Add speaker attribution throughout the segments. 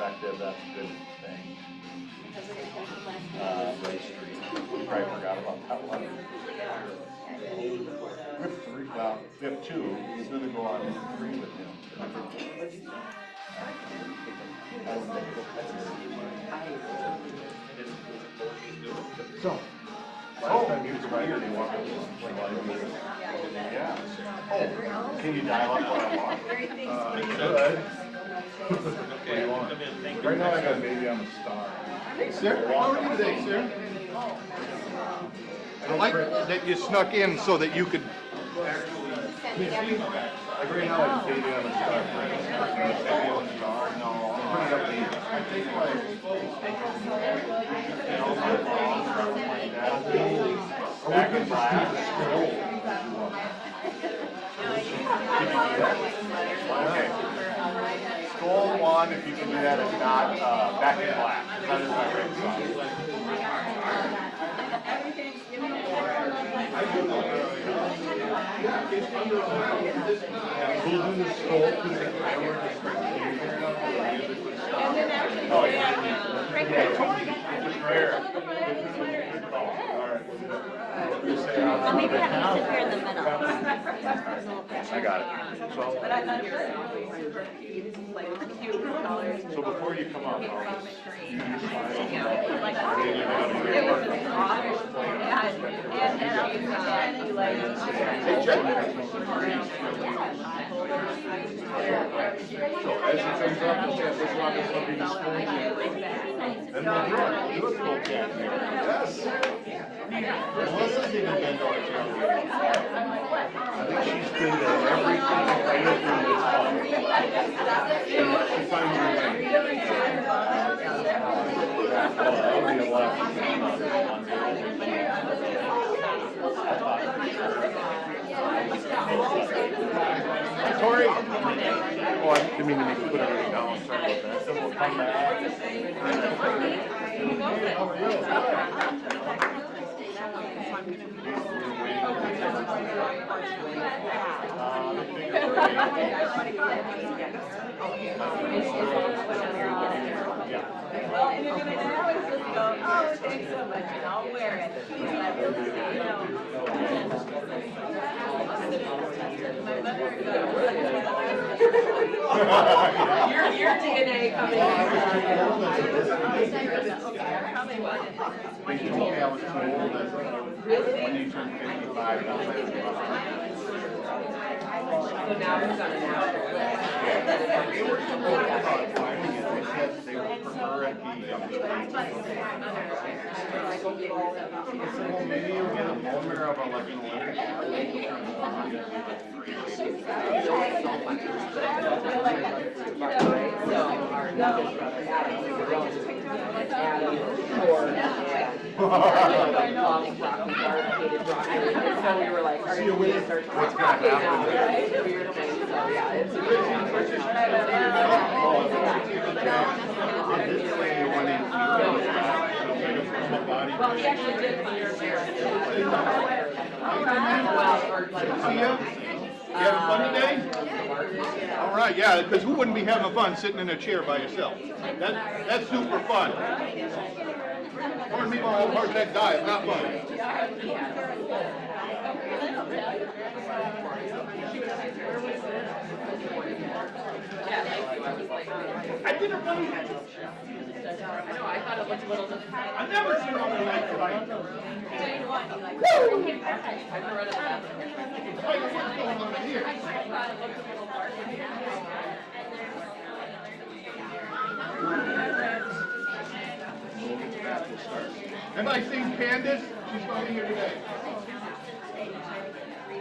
Speaker 1: perspective, that's a good thing. Ray Street. We probably forgot about that one. We have three, well, we have two. He's gonna go on three with him. So. Oh, music right here. Do you want to play a lot of music? Yeah. Oh, can you dial up what I want? Good. Okay. Right now I got Baby I'm a Star. Hey, sir. How are you today, sir? I like that you snuck in so that you could actually. Like right now, like Baby I'm a Star. Baby I'm a Star. No, I'm putting up the. I think like. Back in black. Okay. Skull one, if you can do that, if not, back in black. That is my red song. Who's in the skull? Oh, yeah.
Speaker 2: Well, maybe have you sit here in the middle.
Speaker 1: I got it. So before you come up, I'll just Melissa's even been to our town meeting. I think she's been to every single item in this hall. She finds her way. That'll be a lot. Tori! Oh, I didn't mean to make you put everything down. Sorry about that. So we'll come back. How are you?
Speaker 3: Well, and you're going to now is just go, oh, thanks so much, and I'll wear it. My mother your DNA coming in. Probably wasn't.
Speaker 1: They told me I was too old when you turn 55.
Speaker 3: So now it's on an hour.
Speaker 1: They were supposed to finding it. They said they would prefer it be well, maybe you'll get a moment of like an Olympic athlete.
Speaker 3: So we were like, are you going to start
Speaker 1: What's going to happen?
Speaker 3: Yeah, it's a good well, he actually did for your parents.
Speaker 1: See ya? You having fun today? All right, yeah, because who wouldn't be having fun sitting in a chair by yourself? That's super fun. More people have heart attack die. It's not fun. I did a funny.
Speaker 3: I know, I thought it looked a little bit.
Speaker 1: I've never seen one like tonight.
Speaker 3: Woo!
Speaker 1: Have I seen Candace? She's not here today.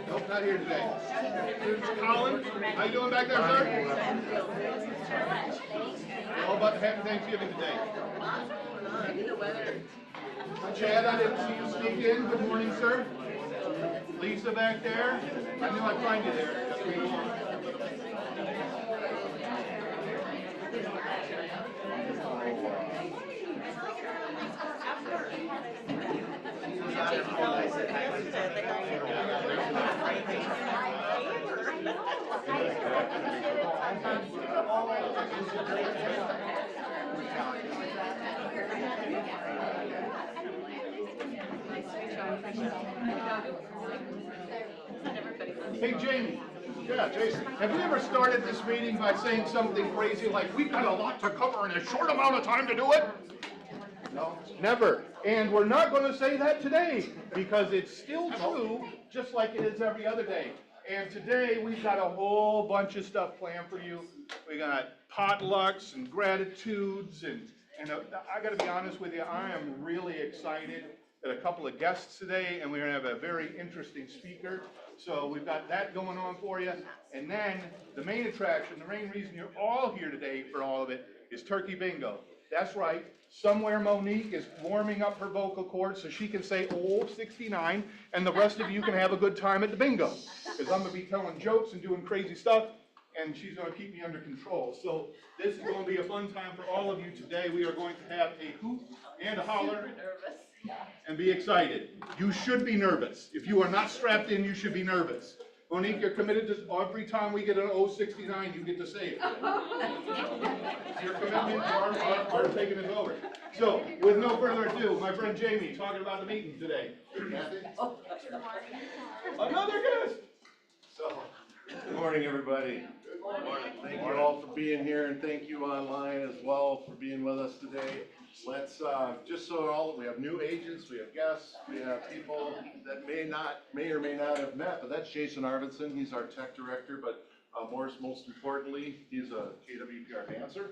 Speaker 1: Nope, not here today. Colin, how you doing back there, sir? How about happy Thanksgiving today? Chad, I didn't see you sneak in. Good morning, sir. Lisa back there. I knew I'd find you there. Hey, Jamie. Yeah, Jason. Have you ever started this meeting by saying something crazy like, we've got a lot to cover in a short amount of time to do it? No, never. And we're not going to say that today because it's still true, just like it is every other day. And today we've got a whole bunch of stuff planned for you. We got potlucks and gratitudes, and I got to be honest with you, I am really excited at a couple of guests today, and we're going to have a very interesting speaker. So we've got that going on for you. And then the main attraction, the main reason you're all here today for all of it is Turkey Bingo. That's right. Somewhere Monique is warming up her vocal cords so she can say, oh, 69, and the rest of you can have a good time at the bingo. Because I'm going to be telling jokes and doing crazy stuff, and she's going to keep me under control. So this is going to be a fun time for all of you today. We are going to have a hoop and a holler and be excited. You should be nervous. If you are not strapped in, you should be nervous. Monique, you're committed to every time we get an 069, you get to say it. Your commitment are taking us over. So, with no further ado, my friend Jamie talking about the meeting today. Another guest.
Speaker 4: So, good morning, everybody. Good morning. Thank you all for being here, and thank you online as well for being with us today. Let's just so we have new agents, we have guests, we have people that may or may not have met, but that's Jason Arvidsson. He's our tech director, but most importantly, he's a KWPR dancer.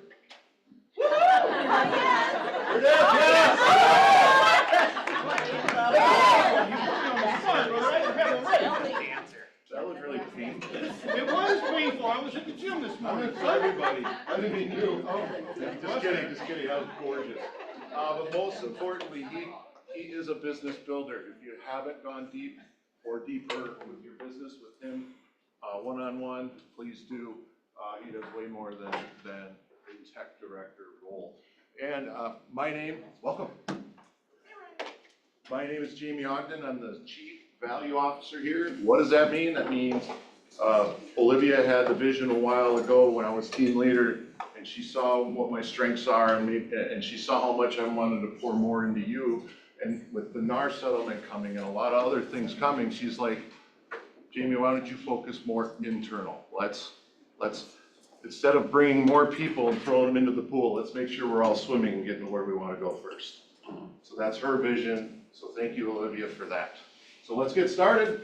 Speaker 4: That was really painful.
Speaker 1: It was painful. I was at the gym this morning.
Speaker 4: For everybody. I didn't mean you. Oh, just kidding. That was gorgeous. But most importantly, he is a business builder. If you haven't gone deep or deeper with your business with him, one-on-one, please do. He does way more than a tech director role. And welcome. My name is Jamie Ogden. I'm the Chief Value Officer here. What does that mean? That means Olivia had the vision a while ago when I was team leader, and she saw what my strengths are, and she saw how much I wanted to pour more into you. And with the NAR settlement coming and a lot of other things coming, she's like, Jamie, why don't you focus more internal? Let's instead of bringing more people and throwing them into the pool, let's make sure we're all swimming and getting to where we want to go first. So that's her vision. So thank you, Olivia, for that. So let's get started.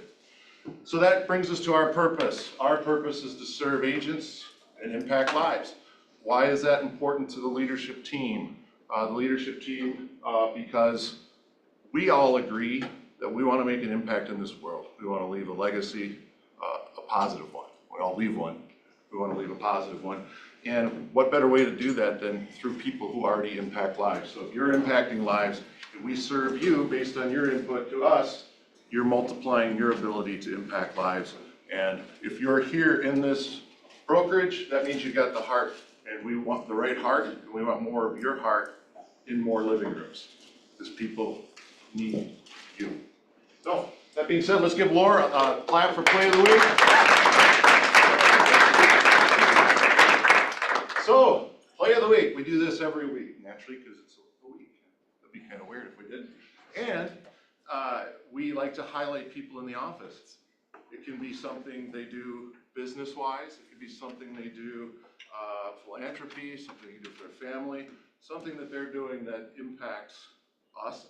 Speaker 4: So that brings us to our purpose. Our purpose is to serve agents and impact lives. Why is that important to the leadership team? Because we all agree that we want to make an impact in this world. We want to leave a legacy, a positive one. We all leave one. We want to leave a positive one. And what better way to do that than through people who already impact lives? So if you're impacting lives and we serve you based on your input to us, you're multiplying your ability to impact lives. And if you're here in this brokerage, that means you got the heart, and we want the right heart, and we want more of your heart in more living rooms, because people need you. So, that being said, let's give Laura a clap for Play of the Week. So, Play of the Week, we do this every week, naturally, because it's a week. That'd be kind of weird if we didn't. And we like to highlight people in the office. It can be something they do business-wise. It could be something they do philanthropy, something they do for their family, something that they're doing that impacts us.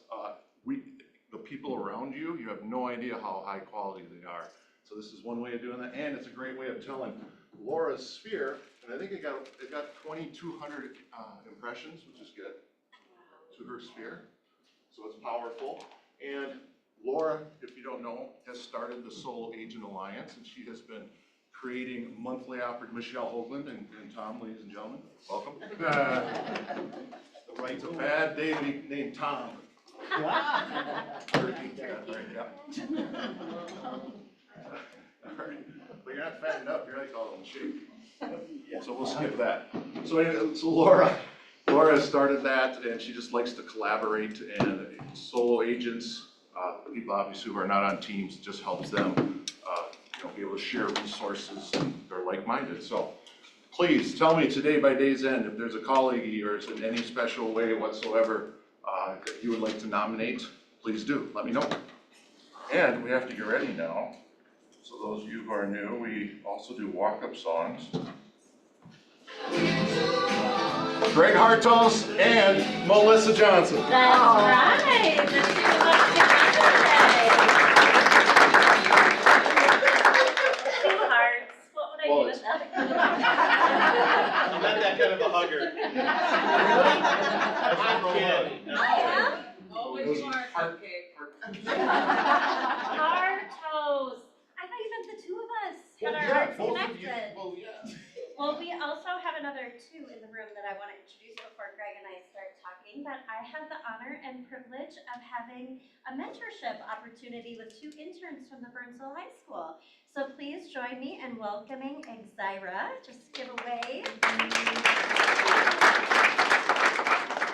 Speaker 4: The people around you, you have no idea how high quality they are. So this is one way of doing that, and it's a great way of telling Laura's sphere. And I think it got 2,200 impressions, which is good, to her sphere. So it's powerful. And Laura, if you don't know, has started the Solo Agent Alliance, and she has been creating monthly Michelle Hoagland and Tom, ladies and gentlemen, welcome. It's a bad day to be named Tom. But you're not fattened up, you're like all in shape. So we'll skip that. So anyway, Laura has started that, and she just likes to collaborate, and solo agents, people obviously who are not on teams, it just helps them be able to share resources, and they're like-minded. So please tell me today by day's end if there's a colleague of yours in any special way whatsoever that you would like to nominate, please do, let me know. And we have to get ready now. So those of you who are new, we also do walk-up songs. Greg Hartos and Melissa Johnson.
Speaker 2: That's right. The two of us together. Sweethearts, what would I do without you?
Speaker 5: I'm not that kind of a hugger. I'm a kid.
Speaker 2: I am?
Speaker 3: Oh, but you are cupcake.
Speaker 2: Hartos. I thought you meant the two of us had our hearts
Speaker 4: both of you.
Speaker 2: connected.
Speaker 4: Well, yeah.
Speaker 2: Well, we also have another two in the room that I want to introduce before Greg and I start talking, but I have the honor and privilege of having a mentorship opportunity with two interns from the Burnsville High School. So please join me in welcoming Exira. Just give a wave.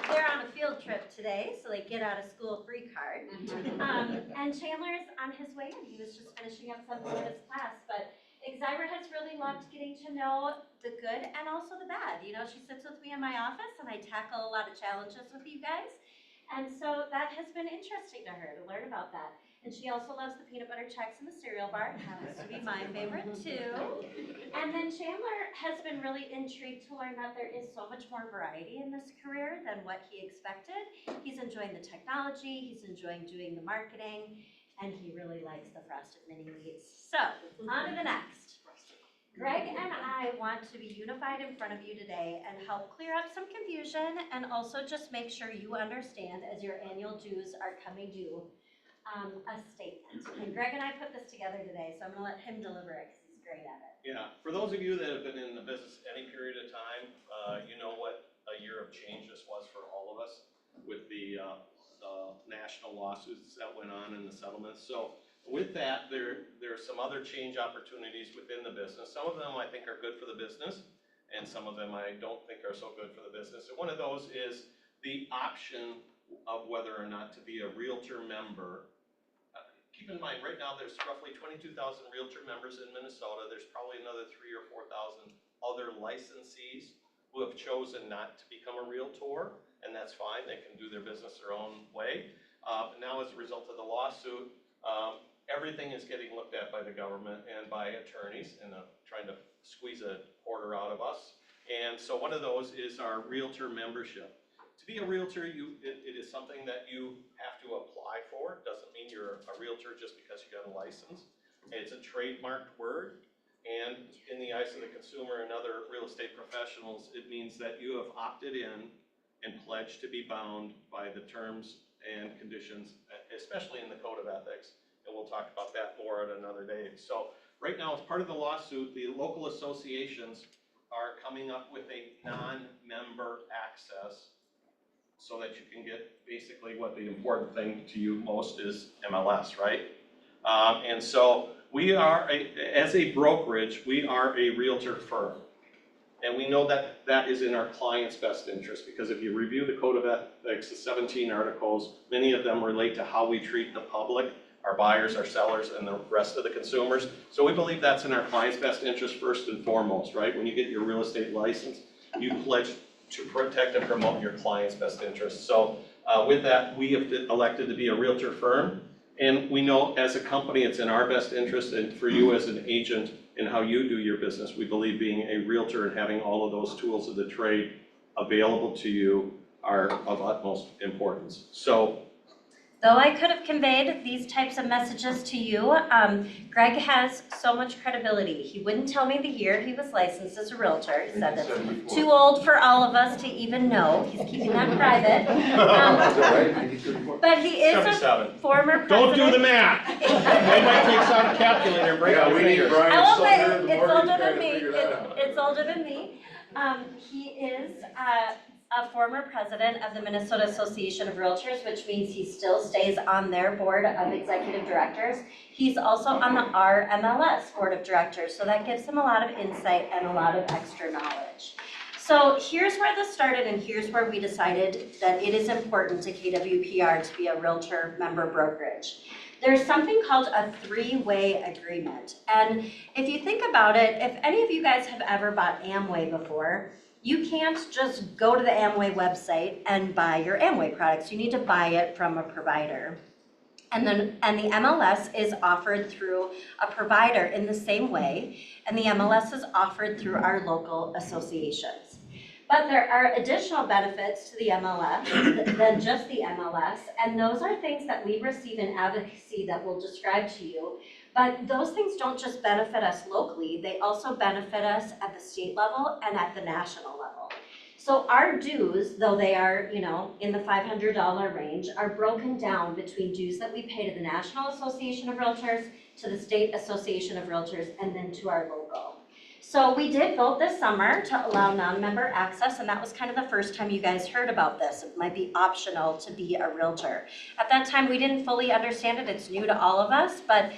Speaker 2: They're on a field trip today, so they get out of school free card. And Chandler is on his way, and he was just finishing up something with his class, but Exira has really loved getting to know the good and also the bad. You know, she sits with me in my office and I tackle a lot of challenges with you guys. And so that has been interesting to her to learn about that. And she also loves the peanut butter checks in the cereal bar. It happens to be my favorite too. And then Chandler has been really intrigued to learn that there is so much more variety in this career than what he expected. He's enjoying the technology, he's enjoying doing the marketing, and he really likes the frosted mini wheats. So, on to the next. Greg and I want to be unified in front of you today and help clear up some confusion and also just make sure you understand as your annual dues are coming due, a statement. And Greg and I put this together today, so I'm gonna let him deliver it because he's great at it.
Speaker 5: Yeah, for those of you that have been in the business any period of time, you know what a year of change this was for all of us with the national lawsuits that went on and the settlements. So with that, there are some other change opportunities within the business. Some of them I think are good for the business, and some of them I don't think are so good for the business. And one of those is the option of whether or not to be a Realtor member. Keep in mind, right now there's roughly 22,000 Realtor members in Minnesota. There's probably another 3,000 or 4,000 other licensees who have chosen not to become a Realtor, and that's fine. They can do their business their own way. Now as a result of the lawsuit, everything is getting looked at by the government and by attorneys and trying to squeeze a quarter out of us. And so one of those is our Realtor membership. To be a Realtor, it is something that you have to apply for. It doesn't mean you're a Realtor just because you got a license. It's a trademarked word, and in the eyes of the consumer and other real estate professionals, it means that you have opted in and pledged to be bound by the terms and conditions, especially in the Code of Ethics. And we'll talk about that more at another day. So right now, as part of the lawsuit, the local associations are coming up with a non-member access so that you can get basically what the important thing to you most is MLS, right? And so we are, as a brokerage, we are a Realtor firm. And we know that that is in our client's best interest, because if you review the Code of Ethics, the 17 articles, many of them relate to how we treat the public, our buyers, our sellers, and the rest of the consumers. So we believe that's in our client's best interest first and foremost, right? When you get your real estate license, you pledge to protect and promote your client's best interest. So with that, we have elected to be a Realtor firm. And we know as a company, it's in our best interest, and for you as an agent in how you do your business, we believe being a Realtor and having all of those tools of the trade available to you are of utmost importance. So,
Speaker 2: though I could have conveyed these types of messages to you, Greg has so much credibility. He wouldn't tell me the year he was licensed as a Realtor. He said that's too old for all of us to even know. He's keeping that private. But he is a former president.
Speaker 5: don't do the math. They might take out a calculator and break
Speaker 4: Yeah,
Speaker 5: your
Speaker 4: we need
Speaker 5: fingers.
Speaker 4: Brian
Speaker 2: I will
Speaker 4: Sumner,
Speaker 2: say,
Speaker 4: the
Speaker 2: it's
Speaker 4: mortgage
Speaker 2: older
Speaker 4: guy,
Speaker 2: than
Speaker 4: to
Speaker 2: me.
Speaker 4: figure that out.
Speaker 2: It's older than me. He is a former president of the Minnesota Association of Realtors, which means he still stays on their board of executive directors. He's also on the RMLS board of directors, so that gives him a lot of insight and a lot of extra knowledge. So here's where this started, and here's where we decided that it is important to KWPR to be a Realtor member brokerage. There's something called a three-way agreement. And if you think about it, if any of you guys have ever bought Amway before, you can't just go to the Amway website and buy your Amway products. You need to buy it from a provider. And the MLS is offered through a provider in the same way, and the MLS is offered through our local associations. But there are additional benefits to the MLS than just the MLS, and those are things that we receive in advocacy that we'll describe to you. But those things don't just benefit us locally, they also benefit us at the state level and at the national level. So our dues, though they are, in the $500 range, are broken down between dues that we pay to the National Association of Realtors, to the State Association of Realtors, and then to our local. So we did vote this summer to allow non-member access, and that was kind of the first time you guys heard about this. It might be optional to be a realtor. At that time, we didn't fully understand it. It's new to all of us, but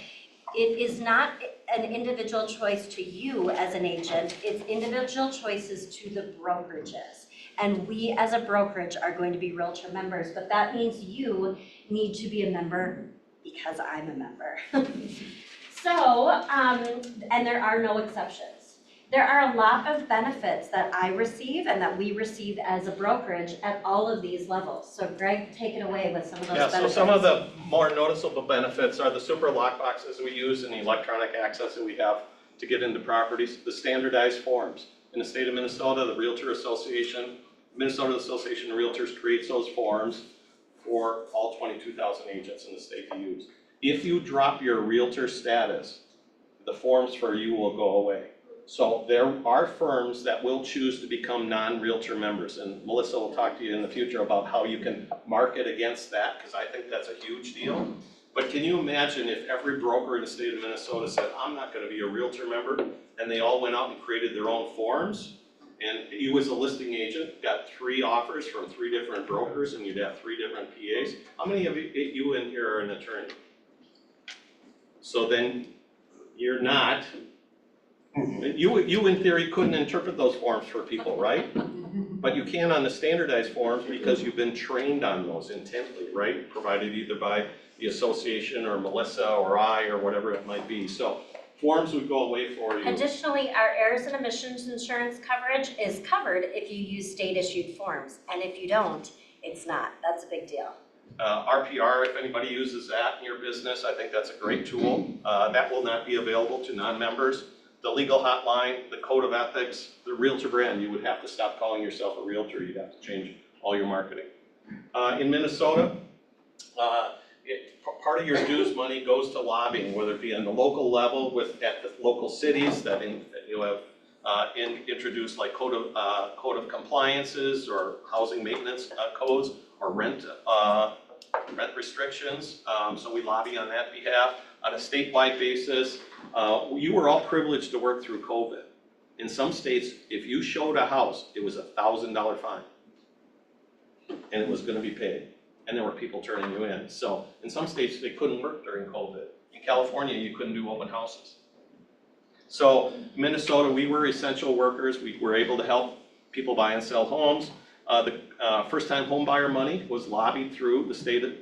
Speaker 2: it is not an individual choice to you as an agent. It's individual choices to the brokerages. And we as a brokerage are going to be realtor members, but that means you need to be a member because I'm a member. So, and there are no exceptions. There are a lot of benefits that I receive and that we receive as a brokerage at all of these levels. So Greg, take it away with some of those benefits.
Speaker 5: So some of the more noticeable benefits are the super lock boxes we use and the electronic access that we have to get into properties, the standardized forms. In the state of Minnesota, the Minnesota Association of Realtors creates those forms for all 22,000 agents in the state to use. If you drop your realtor status, the forms for you will go away. So there are firms that will choose to become non-realtor members, and Melissa will talk to you in the future about how you can market against that, because I think that's a huge deal. But can you imagine if every broker in the state of Minnesota said, I'm not going to be a realtor member, and they all went out and created their own forms, and you as a listing agent got 3 offers from 3 different brokers, and you'd have 3 different PAs. How many of you in here are an attorney? So then you're not. You in theory couldn't interpret those forms for people, right? But you can on the standardized forms because you've been trained on those intently, right? Provided either by the association or Melissa or I or whatever it might be. So forms would go away for you.
Speaker 2: Additionally, our errors and omissions insurance coverage is covered if you use state issued forms. And if you don't, it's not. That's a big deal.
Speaker 5: RPR, if anybody uses that in your business, I think that's a great tool. That will not be available to non-members. The legal hotline, the code of ethics, the realtor brand, you would have to stop calling yourself a realtor. You'd have to change all your marketing. In Minnesota, part of your dues money goes to lobbying, whether it be on the local level at the local cities that you have introduced like code of compliances or housing maintenance codes or rent restrictions. So we lobby on that behalf. On a statewide basis, you were all privileged to work through COVID. In some states, if you showed a house, it was a $1,000 fine. And it was gonna be paid. And there were people turning you in. So in some states, they couldn't work during COVID. In California, you couldn't do open houses. So Minnesota, we were essential workers. We were able to help people buy and sell homes. The first-time home buyer money was lobbied through the state of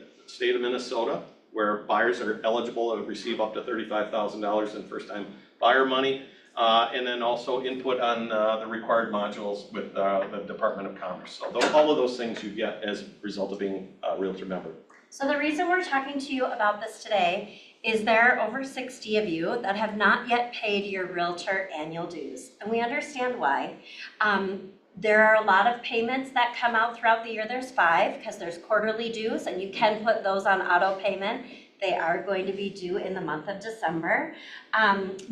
Speaker 5: Minnesota, where buyers are eligible to receive up to $35,000 in first-time buyer money, and then also input on the required modules with the Department of Commerce. So all of those things you get as a result of being a realtor member.
Speaker 2: So the reason we're talking to you about this today is there are over 60 of you that have not yet paid your realtor annual dues, and we understand why. There are a lot of payments that come out throughout the year. There's 5 because there's quarterly dues, and you can put those on auto payment. They are going to be due in the month of December.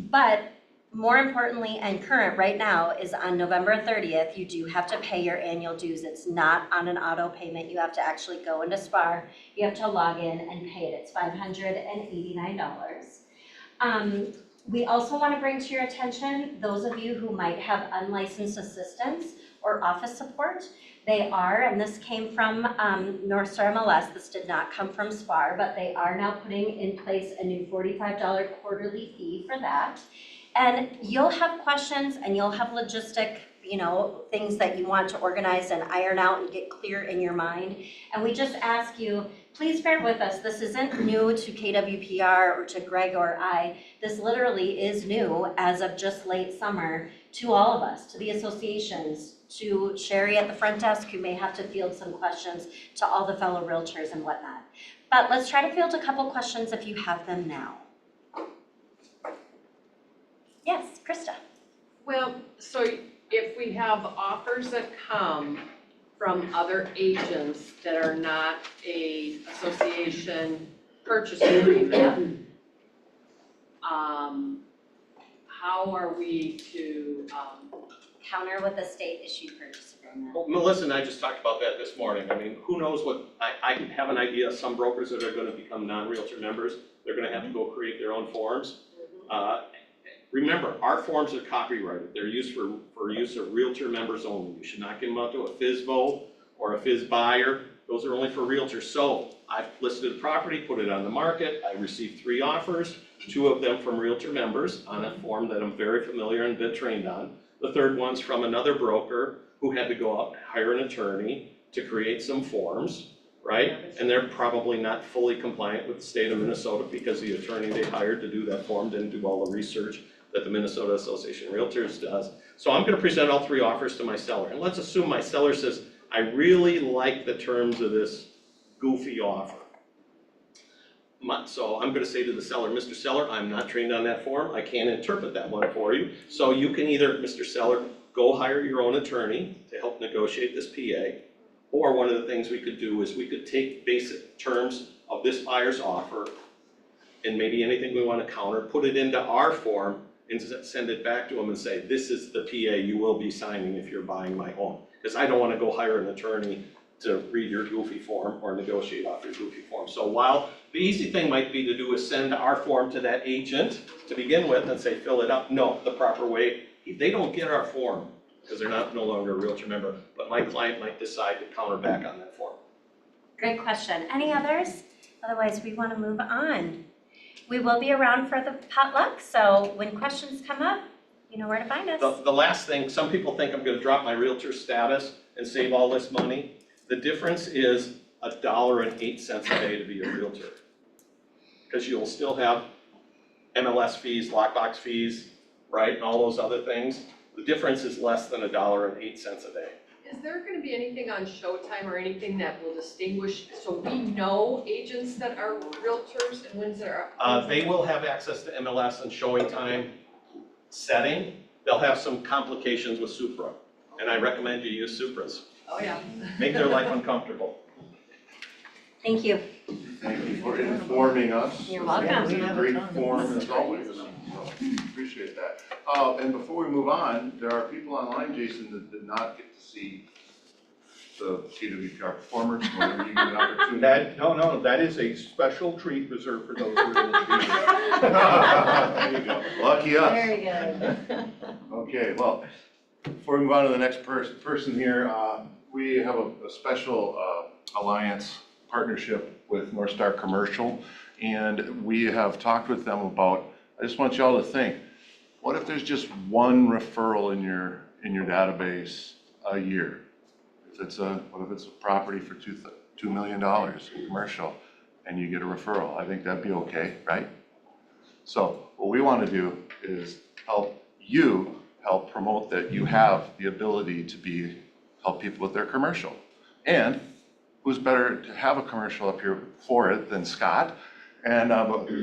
Speaker 2: But more importantly and current right now is on November 30th, you do have to pay your annual dues. It's not on an auto payment. You have to actually go into SPAR. You have to log in and pay it. It's $589. We also want to bring to your attention those of you who might have unlicensed assistants or office support. They are, and this came from North Star MLS, this did not come from SPAR, but they are now putting in place a new $45 quarterly fee for that. And you'll have questions and you'll have logistic, things that you want to organize and iron out and get clear in your mind. And we just ask you, please bear with us. This isn't new to KWPR or to Greg or I. This literally is new as of just late summer to all of us, to the associations, to Sherry at the front desk who may have to field some questions, to all the fellow realtors and whatnot. But let's try to field a couple questions if you have them now. Yes, Krista.
Speaker 3: Well, so if we have offers that come from other agents that are not a association purchase agreement, how are we to,
Speaker 2: Counter with a state issued purchase agreement.
Speaker 5: Well, Melissa and I just talked about that this morning. I mean, who knows what, I have an idea, some brokers that are gonna become non-realtor members, they're gonna have to go create their own forms. Remember, our forms are copyrighted. They're used for use of realtor members only. You should not give them out to a FSBO or a FIS buyer. Those are only for realtors. So I've listed a property, put it on the market. I received 3 offers, 2 of them from realtor members on a form that I'm very familiar and been trained on. The third one's from another broker who had to go out and hire an attorney to create some forms, right? And they're probably not fully compliant with the state of Minnesota because the attorney they hired to do that form didn't do all the research that the Minnesota Association of Realtors does. So I'm gonna present all 3 offers to my seller. And let's assume my seller says, I really like the terms of this goofy offer. So I'm gonna say to the seller, Mr. Seller, I'm not trained on that form. I can't interpret that one for you. So you can either, Mr. Seller, go hire your own attorney to help negotiate this PA. Or one of the things we could do is we could take basic terms of this buyer's offer and maybe anything we want to counter, put it into our form and send it back to them and say, this is the PA you will be signing if you're buying my home. Because I don't want to go hire an attorney to read your goofy form or negotiate off your goofy form. So while the easy thing might be to do is send our form to that agent to begin with and say, fill it up. No, the proper way, they don't get our form because they're no longer a realtor member, but my client might decide to counter back on that form.
Speaker 2: Great question. Any others? Otherwise, we want to move on. We will be around for the potluck, so when questions come up, you know where to find us.
Speaker 5: The last thing, some people think I'm gonna drop my realtor status and save all this money. The difference is $1.08 a day to be a realtor. Because you'll still have MLS fees, lockbox fees, right, and all those other things. The difference is less than $1.08 a day.
Speaker 3: is there gonna be anything on Showtime or anything that will distinguish, so we know agents that are realtors and ones that are?
Speaker 5: They will have access to MLS and showing time setting. They'll have some complications with Supra, and I recommend you use Supras.
Speaker 3: Oh, yeah.
Speaker 5: Make their life uncomfortable.
Speaker 2: Thank you.
Speaker 4: Thank you for informing us.
Speaker 2: You're welcome.
Speaker 4: It's a great forum as always, so appreciate that. And before we move on, there are people online, Jason, that did not get to see the TWPR performers. Whenever you get an opportunity.
Speaker 1: No, that is a special treat reserved for those who are in the meeting.
Speaker 4: There you go. Lucky us.
Speaker 2: Very good.
Speaker 4: Okay, well, before we move on to the next person here, we have a special alliance partnership with North Star Commercial, and we have talked with them about, I just want y'all to think, what if there's just one referral in your database a year? What if it's a property for $2 million in commercial and you get a referral? I think that'd be okay, right? So what we want to do is help promote that you have the ability to help people with their commercial. And who's better to have a commercial up here for it than Scott? And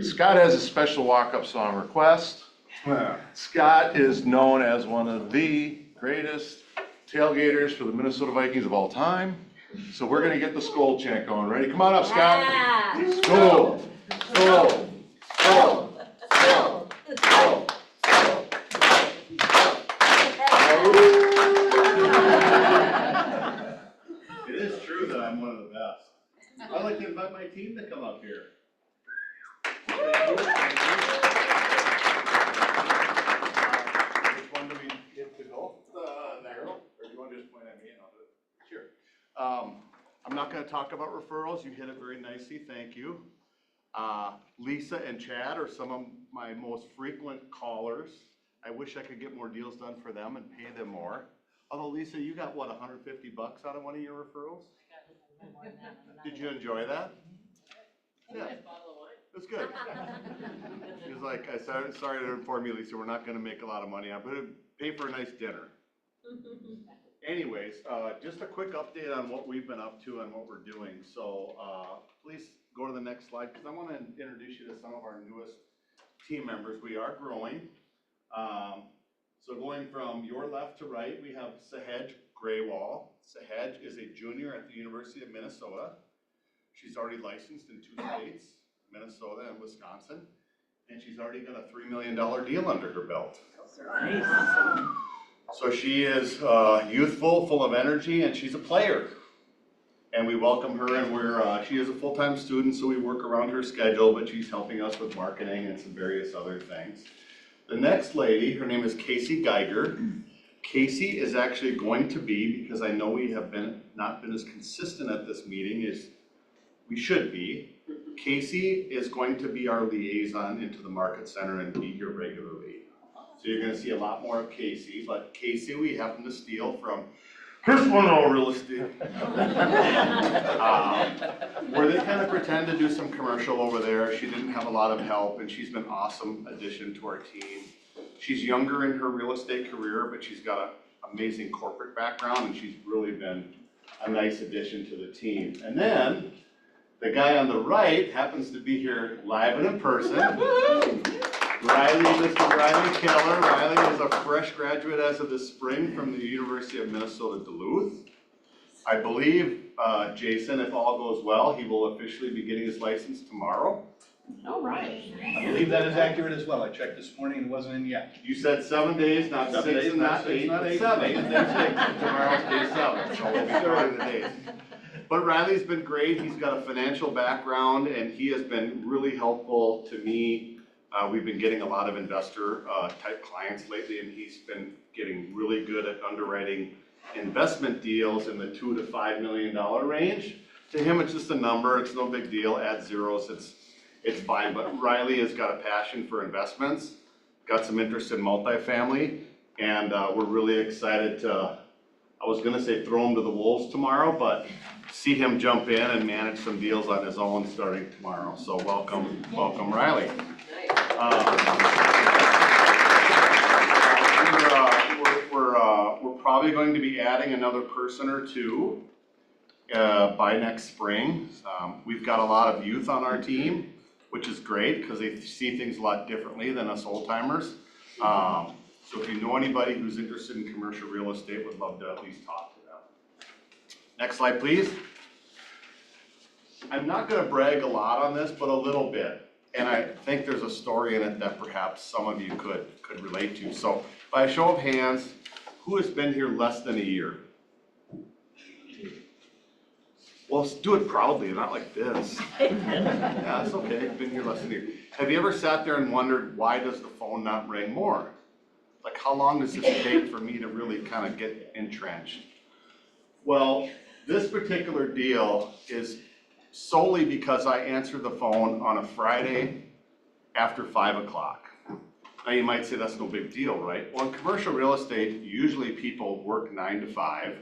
Speaker 4: Scott has a special walk-up song request. Scott is known as one of the greatest tailgaters for the Minnesota Vikings of all time. So we're gonna get the Skol chant going. Ready? Come on up, Scott.
Speaker 2: Yeah.
Speaker 4: Skol, Skol, Skol,
Speaker 2: Skol.
Speaker 4: Skol.
Speaker 1: It is true that I'm one of the best. I'd like to invite my team to come up here. Which one do we get to go? There, or do you want to just point at me and I'll do it? Sure. I'm not gonna talk about referrals, you hit it very nicely, thank you. Lisa and Chad are some of my most frequent callers. I wish I could get more deals done for them and pay them more. Although Lisa, you got what, $150 out of one of your referrals? Did you enjoy that? Yeah. It's good. He was like, sorry to inform you, Lisa, we're not gonna make a lot of money on it, but it'd pay for a nice dinner.
Speaker 4: anyways, just a quick update on what we've been up to and what we're doing. So please go to the next slide because I want to introduce you to some of our newest team members. We are growing. So going from your left to right, we have Sahej Graywall. Sahej is a junior at the University of Minnesota. She's already licensed in 2 states, Minnesota and Wisconsin, and she's already got a $3 million deal under her belt. So she is youthful, full of energy, and she's a player. And we welcome her, and she is a full-time student, so we work around her schedule, but she's helping us with marketing and some various other things. The next lady, her name is Casey Geiger. Casey is actually going to be, because I know we have not been as consistent at this meeting as we should be. Casey is going to be our liaison into the market center and be here regularly. So you're gonna see a lot more of Casey, but Casey we happen to steal from Personal Real Estate. Where they kind of pretend to do some commercial over there. She didn't have a lot of help and she's been an awesome addition to our team. She's younger in her real estate career, but she's got an amazing corporate background and she's really been a nice addition to the team. And then the guy on the right happens to be here live and in person. Mr. Riley Keller. Riley is a fresh graduate as of this spring from the University of Minnesota Duluth. I believe, Jason, if all goes well, he will officially be getting his license tomorrow.
Speaker 3: All right.
Speaker 6: I believe that is accurate as well. I checked this morning and it wasn't in yet.
Speaker 4: You said 7 days, not
Speaker 6: 7
Speaker 4: 6
Speaker 6: days,
Speaker 4: and not 8,
Speaker 6: not
Speaker 4: but
Speaker 6: 8,
Speaker 4: 7.
Speaker 6: day 6.
Speaker 4: Tomorrow's day 7, so we'll be counting the days. But Riley's been great. He's got a financial background and he has been really helpful to me. We've been getting a lot of investor type clients lately and he's been getting really good at underwriting investment deals in the $2 to $5 million range. To him, it's just a number. It's no big deal. Add zeros. It's fine. But Riley has got a passion for investments, got some interest in multifamily, and we're really excited to, I was gonna say throw him to the wolves tomorrow, but see him jump in and manage some deals on his own starting tomorrow. So welcome Riley. We're probably going to be adding another person or two by next spring. We've got a lot of youth on our team, which is great because they see things a lot differently than us old timers. So if you know anybody who's interested in commercial real estate, would love to at least talk to them. Next slide, please. I'm not going to brag a lot on this, but a little bit. And I think there's a story in it that perhaps some of you could relate to. So by a show of hands, who has been here less than a year? Well, let's do it proudly, not like this. Yeah, that's okay, been here less than a year. Have you ever sat there and wondered, why does the phone not ring more? Like, how long does this take for me to really kind of get entrenched? Well, this particular deal is solely because I answered the phone on a Friday after 5 o'clock. Now you might say that's no big deal, right? Well, in commercial real estate, usually people work 9 to 5.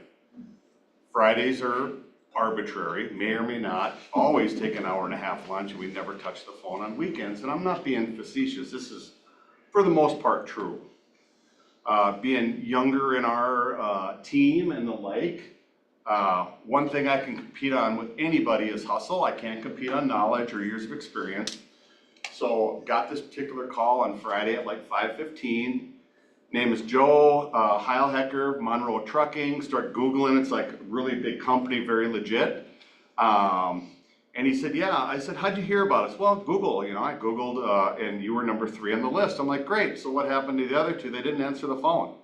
Speaker 4: Fridays are arbitrary, may or may not, always take an hour and a half lunch, and we never touch the phone on weekends. And I'm not being facetious, this is for the most part true. Being younger in our team and the like, one thing I can compete on with anybody is hustle. I can't compete on knowledge or years of experience. So got this particular call on Friday at like 5:15. Name is Joe Heilhecker, Monroe Trucking. Start Googling, it's like a really big company, very legit. And he said, yeah. I said, how'd you hear about us? Well, Google, you know, I Googled and you were number 3 on the list. I'm like, great, so what happened to the other 2? They didn't answer the phone.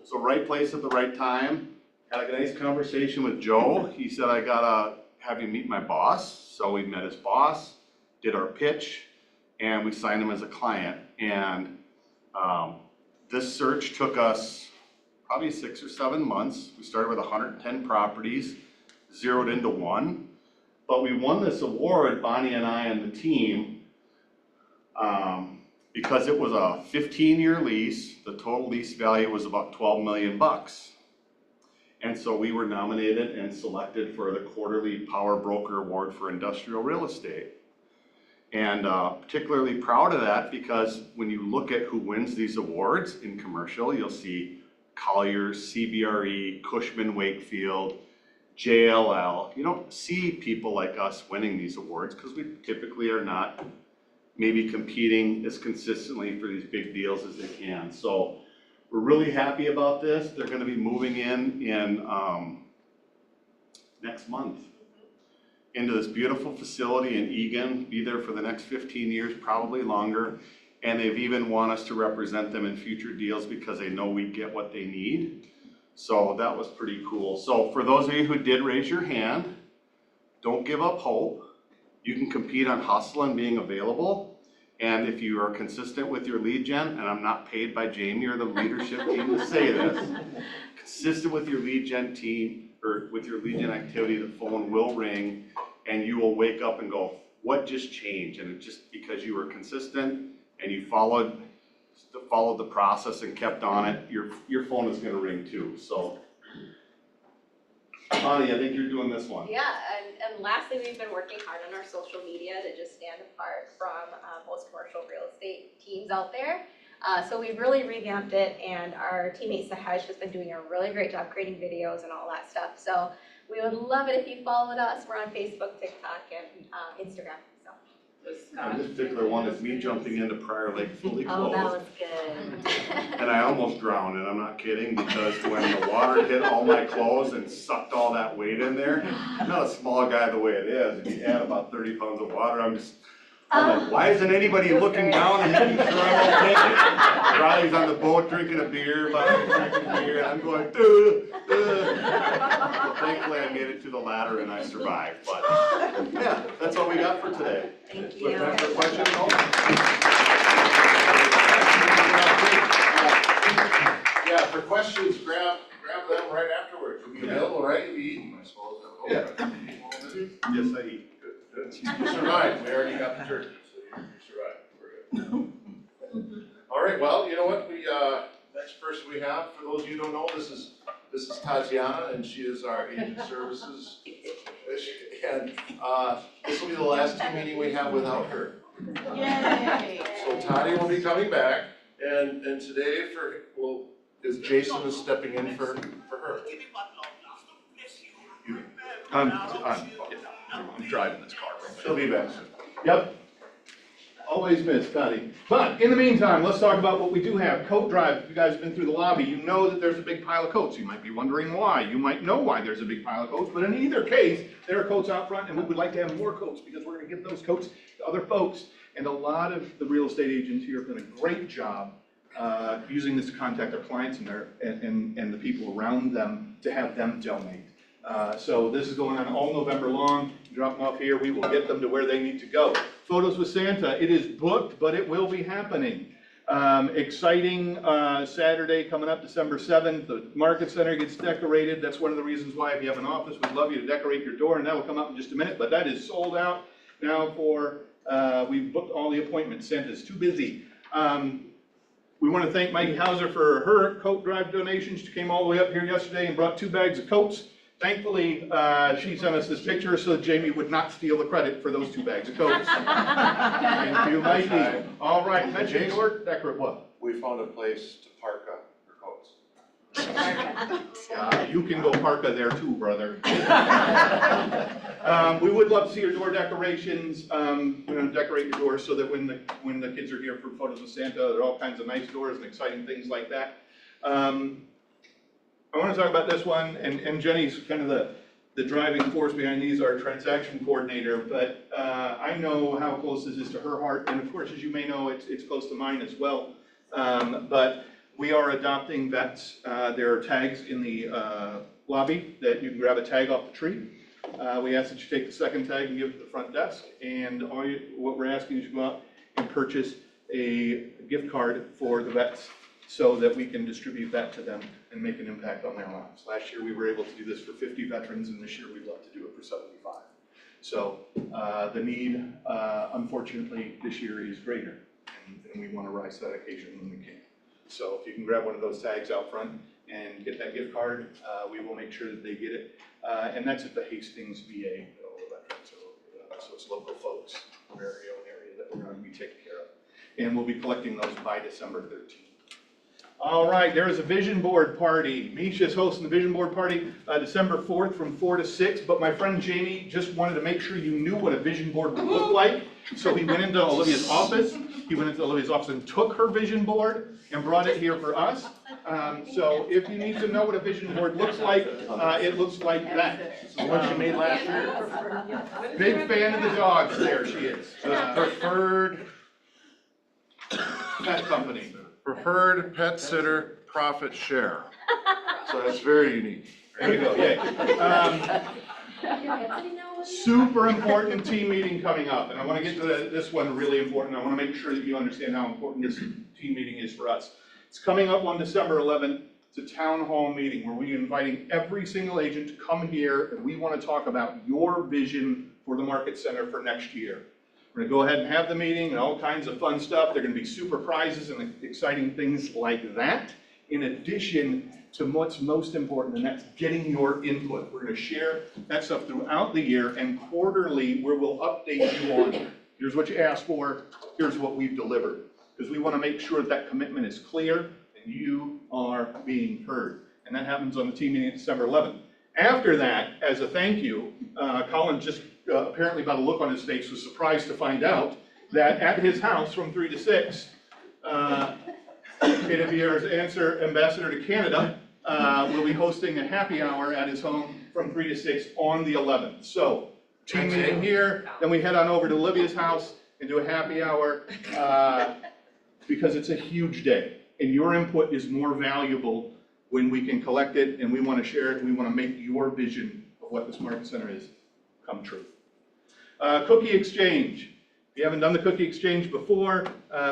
Speaker 4: So right place at the right time. Had a nice conversation with Joe. He said, I gotta have you meet my boss. So we met his boss, did our pitch, and we signed him as a client. And this search took us probably 6 or 7 months. We started with 110 properties, zeroed into 1. But we won this award, Bonnie and I and the team, because it was a 15-year lease. The total lease value was about $12 million. And so we were nominated and selected for the quarterly Power Broker Award for Industrial Real Estate. And particularly proud of that because when you look at who wins these awards in commercial, you'll see
Speaker 7: Colliers, CBRE, Cushman Wakefield, JLL. You don't see people like us winning these awards because we typically are not maybe competing as consistently for these big deals as they can. So we're really happy about this. They're gonna be moving in next month into this beautiful facility in Egan, be there for the next 15 years, probably longer. And they've even want us to represent them in future deals because they know we get what they need. So that was pretty cool. So for those of you who did raise your hand, don't give up hope. You can compete on hustle and being available. And if you are consistent with your lead gen, and I'm not paid by Jamie or the leadership team to say this, consistent with your lead gen team or with your lead gen activity, the phone will ring and you will wake up and go, what just changed? And it's just because you were consistent and you followed the process and kept on it, your phone is gonna ring too, so. Connie, I think you're doing this one.
Speaker 8: Yeah, and lastly, we've been working hard on our social media to just stand apart from most commercial real estate teams out there. So we've really revamped it, and our teammate Sahaj has been doing a really great job creating videos and all that stuff. So we would love it if you followed us. We're on Facebook, TikTok, and Instagram. So.
Speaker 7: And this particular one is me jumping into Prior Lake fully clothed.
Speaker 2: Oh, that was good.
Speaker 7: And I almost drowned, and I'm not kidding, because when the water hit all my clothes and sucked all that weight in there, I'm not a small guy the way it is. If you add about 30 pounds of water, I'm like, why isn't anybody looking down and making sure I'm okay? Riley's on the boat drinking a beer, Bobby's drinking a beer, and I'm going, Well, thankfully I made it to the ladder and I survived, but yeah, that's all we got for today.
Speaker 2: Thank
Speaker 7: So
Speaker 2: you.
Speaker 7: time for questions?
Speaker 4: Yeah, for questions, grab them right afterwards. You'll be available, right? You'll be eating, I suppose.
Speaker 7: Yeah. Yes, I eat.
Speaker 4: Good. You survived. We already got the turkey, so you survived. We're good. All right, well, you know what? Next person we have, for those of you who don't know, this is Tatiana, and she is our agent services. And this will be the last team meeting we have without her.
Speaker 8: Yay!
Speaker 4: So Tati will be coming back, and today is Jason stepping in for her.
Speaker 6: I'm driving this car.
Speaker 4: She'll be back soon.
Speaker 6: Yep. Always miss Patty. But in the meantime, let's talk about what we do have. Coat drive. If you guys have been through the lobby, you know that there's a big pile of coats. You might be wondering why. You might know why there's a big pile of coats, but in either case, there are coats out front, and we would like to have more coats because we're going to give those coats to other folks. And a lot of the real estate agents here have done a great job using this to contact their clients and the people around them to have them donate. So this is going on all November long. Drop them off here, we will get them to where they need to go. Photos with Santa, it is booked, but it will be happening. Exciting Saturday coming up, December 7th. The Market Center gets decorated. That's one of the reasons why if you have an office, we'd love you to decorate your door, and that'll come up in just a minute. But that is sold out now for, we've booked all the appointments. Santa's too busy. We want to thank Maggie Hauser for her coat drive donations. She came all the way up here yesterday and brought 2 bags of coats. Thankfully, she sent us this picture so that Jamie would not steal the credit for those 2 bags of coats. Thank you, Mikey. All right, mention your decorate what?
Speaker 4: We found a place to park your coats.
Speaker 6: You can go parka there too, brother. We would love to see your door decorations. We're going to decorate your doors so that when the kids are here for photos with Santa, there are all kinds of nice doors and exciting things like that. I want to talk about this one, and Jenny's kind of the driving force behind these, our transaction coordinator, but I know how close this is to her heart, and of course, as you may know, it's close to mine as well. But we are adopting vets. There are tags in the lobby that you can grab a tag off the tree. We ask that you take the second tag and give it to the front desk, and what we're asking is you go out and purchase a gift card for the vets so that we can distribute that to them and make an impact on their lives. Last year, we were able to do this for 50 veterans, and this year we'd love to do it for 75. So the need, unfortunately, this year is greater, and we want to rise to that occasion when we can. So if you can grab one of those tags out front and get that gift card, we will make sure that they get it. And that's at the Hastings VA, all the veterans. So it's local folks, very own area that we're going to be taking care of. And we'll be collecting those by December 13th. All right, there is a vision board party. Misha's hosting the vision board party December 4th from 4 to 6, but my friend Jamie just wanted to make sure you knew what a vision board would look like. So he went into Olivia's office. He went into Olivia's office and took her vision board and brought it here for us. So if you need to know what a vision board looks like, it looks like that.
Speaker 1: The one she made last year.
Speaker 6: Big fan of the dogs there, she is.
Speaker 4: Preferred
Speaker 6: Pet company.
Speaker 4: Preferred pet sitter profit share. So that's very unique.
Speaker 6: There we go, yay. Super important team meeting coming up, and I want to get to this one really important. I want to make sure that you understand how important this team meeting is for us. It's coming up on December 11th. It's a town hall meeting where we're inviting every single agent to come here, and we want to talk about your vision for the market center for next year. We're going to go ahead and have the meeting and all kinds of fun stuff. There are going to be super prizes and exciting things like that, in addition to what's most important, and that's getting your input. We're going to share that stuff throughout the year, and quarterly, where we'll update you on, here's what you asked for, here's what we've delivered. Because we want to make sure that commitment is clear and you are being heard. And that happens on the team meeting December 11th. After that, as a thank you, Colin just apparently by the look on his face was surprised to find out that at his house from 3 to 6, KWR's ambassador to Canada will be hosting a happy hour at his home from 3 to 6 on the 11th. So, team meeting here, then we head on over to Olivia's house and do a happy hour because it's a huge day. And your input is more valuable when we can collect it and we want to share it. We want to make your vision of what this market center is come true. Cookie exchange. If you haven't done the cookie exchange before,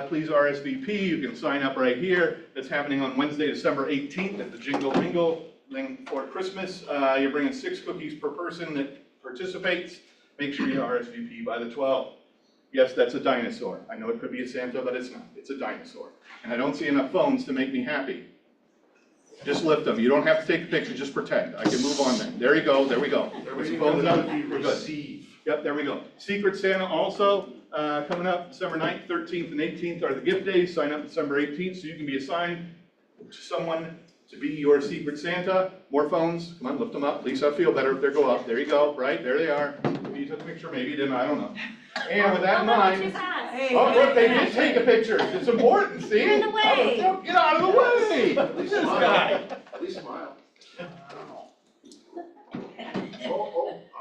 Speaker 6: please RSVP. You can sign up right here. It's happening on Wednesday, December 18th at the Jingle Mingle thing for Christmas. You're bringing 6 cookies per person that participates. Make sure you RSVP by the 12th. Yes, that's a dinosaur. I know it could be a Santa, but it's not. It's a dinosaur. And I don't see enough phones to make me happy. Just lift them. You don't have to take a picture, just pretend. I can move on then. There you go, there we go. Put some phones up. We're good. Yep, there we go. Secret Santa also coming up December 9th, 13th, and 18th are the gift days. Sign up December 18th so you can be assigned to someone to be your Secret Santa. More phones. Come on, lift them up. At least I feel better if they go up. There you go. Right, there they are. Maybe you took a picture, maybe you didn't. I don't know. And with that in mind, oh look, they did take a picture. It's important, see?
Speaker 2: You're in the way.
Speaker 6: Get out of the way.
Speaker 4: This
Speaker 6: guy.
Speaker 4: At least smile.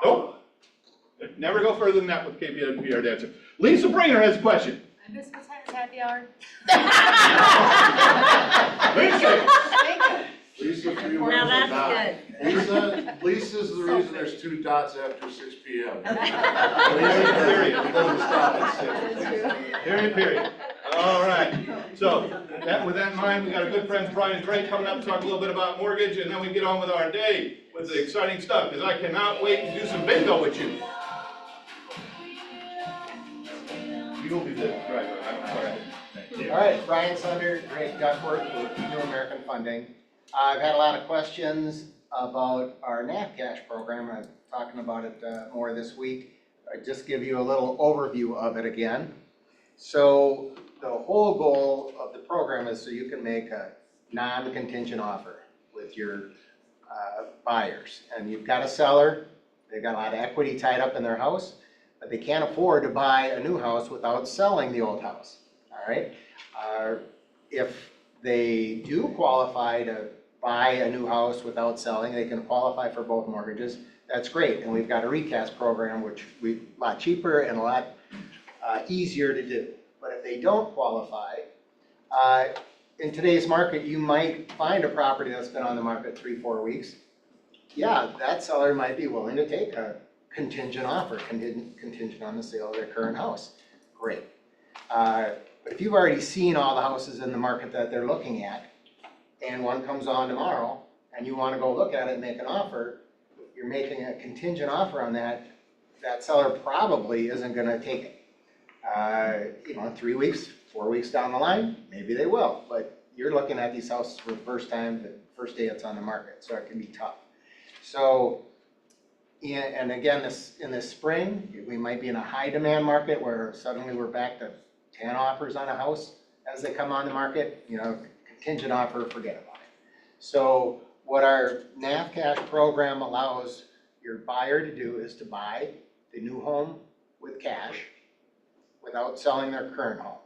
Speaker 6: Nope. Never go further than that with KPR Dancer. Lisa Brainer has a question.
Speaker 9: I missed what time is happy hour?
Speaker 4: Lisa, 3
Speaker 2: Now
Speaker 4: words
Speaker 2: that's
Speaker 4: dot. Lisa's the reason there's 2 dots after 6 p.m.
Speaker 6: Period.
Speaker 4: It doesn't stop at 6.
Speaker 6: Period. All right. So with that in mind, we got our good friends Brian and Drake coming up to talk a little bit about mortgage, and then we get on with our day with the exciting stuff, because I cannot wait to do some bingo with you. You'll be the driver.
Speaker 10: All right, Brian Sunder, Greg Duckworth with New American Funding. I've had a lot of questions about our NAP cash program. I'm talking about it more this week. I just give you a little overview of it again. So the whole goal of the program is so you can make a non-contingent offer with your buyers. And you've got a seller, they've got a lot of equity tied up in their house, but they can't afford to buy a new house without selling the old house, all right? If they do qualify to buy a new house without selling, they can qualify for both mortgages. That's great, and we've got a recast program which a lot cheaper and a lot easier to do. But if they don't qualify, in today's market, you might find a property that's been on the market 3-4 weeks. Yeah, that seller might be willing to take a contingent offer, contingent on the sale of their current house. Great. But if you've already seen all the houses in the market that they're looking at, and one comes on tomorrow, and you want to go look at it and make an offer, you're making a contingent offer on that, that seller probably isn't going to take it. 3 weeks, 4 weeks down the line, maybe they will, but you're looking at these houses for the first time, the first day it's on the market, so it can be tough. So, and again, in this spring, we might be in a high demand market where suddenly we're back to 10 offers on a house as they come on the market. contingent offer, forget about it. So what our NAF cash program allows your buyer to do is to buy the new home with cash without selling their current home,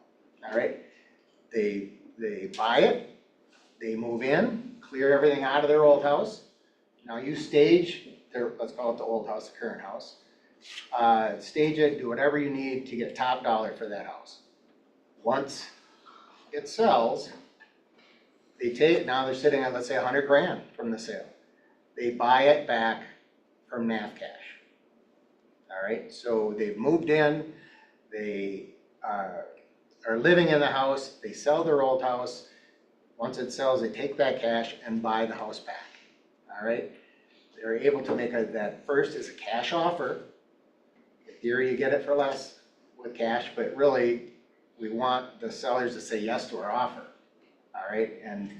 Speaker 10: all right? They buy it, they move in, clear everything out of their old house. Now you stage their, let's call it the old house, the current house. Stage it, do whatever you need to get top dollar for that house. Once it sells, they take, now they're sitting at, let's say, 100 grand from the sale. They buy it back from NAF cash. All right, so they've moved in, they are living in the house, they sell their old house. Once it sells, they take that cash and buy the house back. All right, they're able to make that first is a cash offer. In theory, you get it for less with cash, but really, we want the sellers to say yes to our offer. All right, and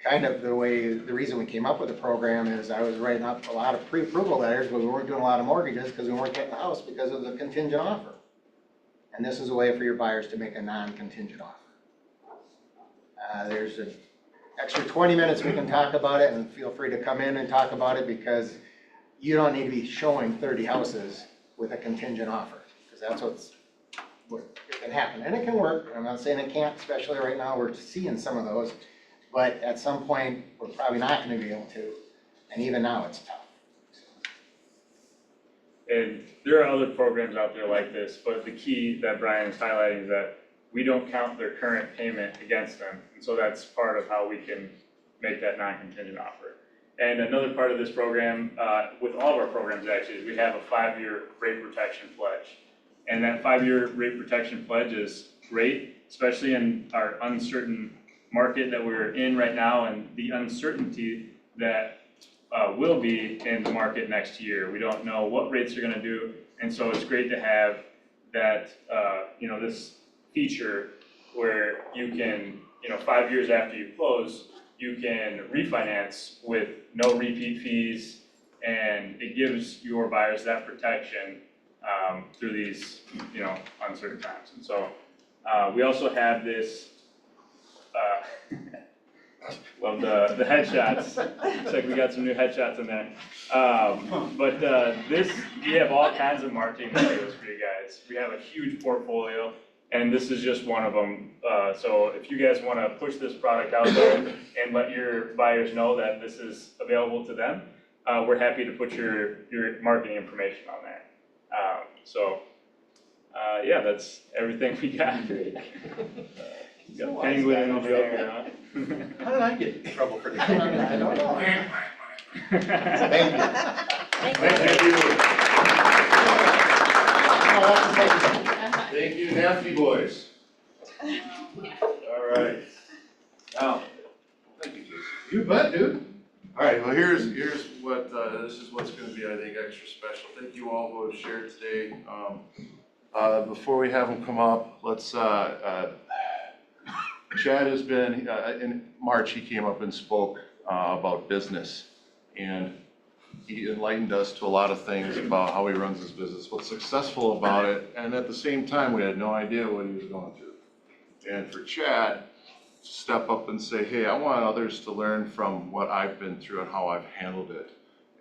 Speaker 10: kind of the reason we came up with the program is I was writing up a lot of pre-approval letters, but we weren't doing a lot of mortgages because we weren't getting the house because of the contingent offer. And this is a way for your buyers to make a non-contingent offer. There's an extra 20 minutes we can talk about it, and feel free to come in and talk about it because you don't need to be showing 30 houses with a contingent offer, because that's what it can happen. And it can work. I'm not saying it can't, especially right now, we're seeing some of those. But at some point, we're probably not going to be able to. And even now, it's tough.
Speaker 9: And there are other programs out there like this, but the key that Brian is highlighting is that we don't count their current payment against them. And so that's part of how we can make that non-contingent offer. And another part of this program, with all of our programs actually, is we have a 5-year rate protection pledge. And that 5-year rate protection pledge is great, especially in our uncertain market that we're in right now and the uncertainty that will be in the market next year. We don't know what rates are going to do, and so it's great to have that, this feature where you can, 5 years after you close, you can refinance with no repeat fees, and it gives your buyers that protection through these, uncertain times. And so we also have this. Love the headshots. Looks like we got some new headshots in there. We have all kinds of marketing materials for you guys. We have a huge portfolio, and this is just one of them. So if you guys want to push this product out there and let your buyers know that this is available to them, we're happy to put your marketing information on there. That's everything we got. You got a penguin in the joke, huh?
Speaker 6: How did I get in trouble for this?
Speaker 10: I don't know.
Speaker 6: Thank you.
Speaker 9: Thank you.
Speaker 4: Thank you, Nasty Boys. All right. Now, thank you, Jason.
Speaker 6: You bet, dude.
Speaker 4: All right, well, here's what, this is what's gonna be, I think, extra special. Thank you all who have shared today. Before we have them come up, let's, Chad has been, in March, he came up and spoke about business. And he enlightened us to a lot of things about how he runs his business, what's successful about it, and at the same time, we had no idea what he was going through. And for Chad to step up and say, hey, I want others to learn from what I've been through and how I've handled it.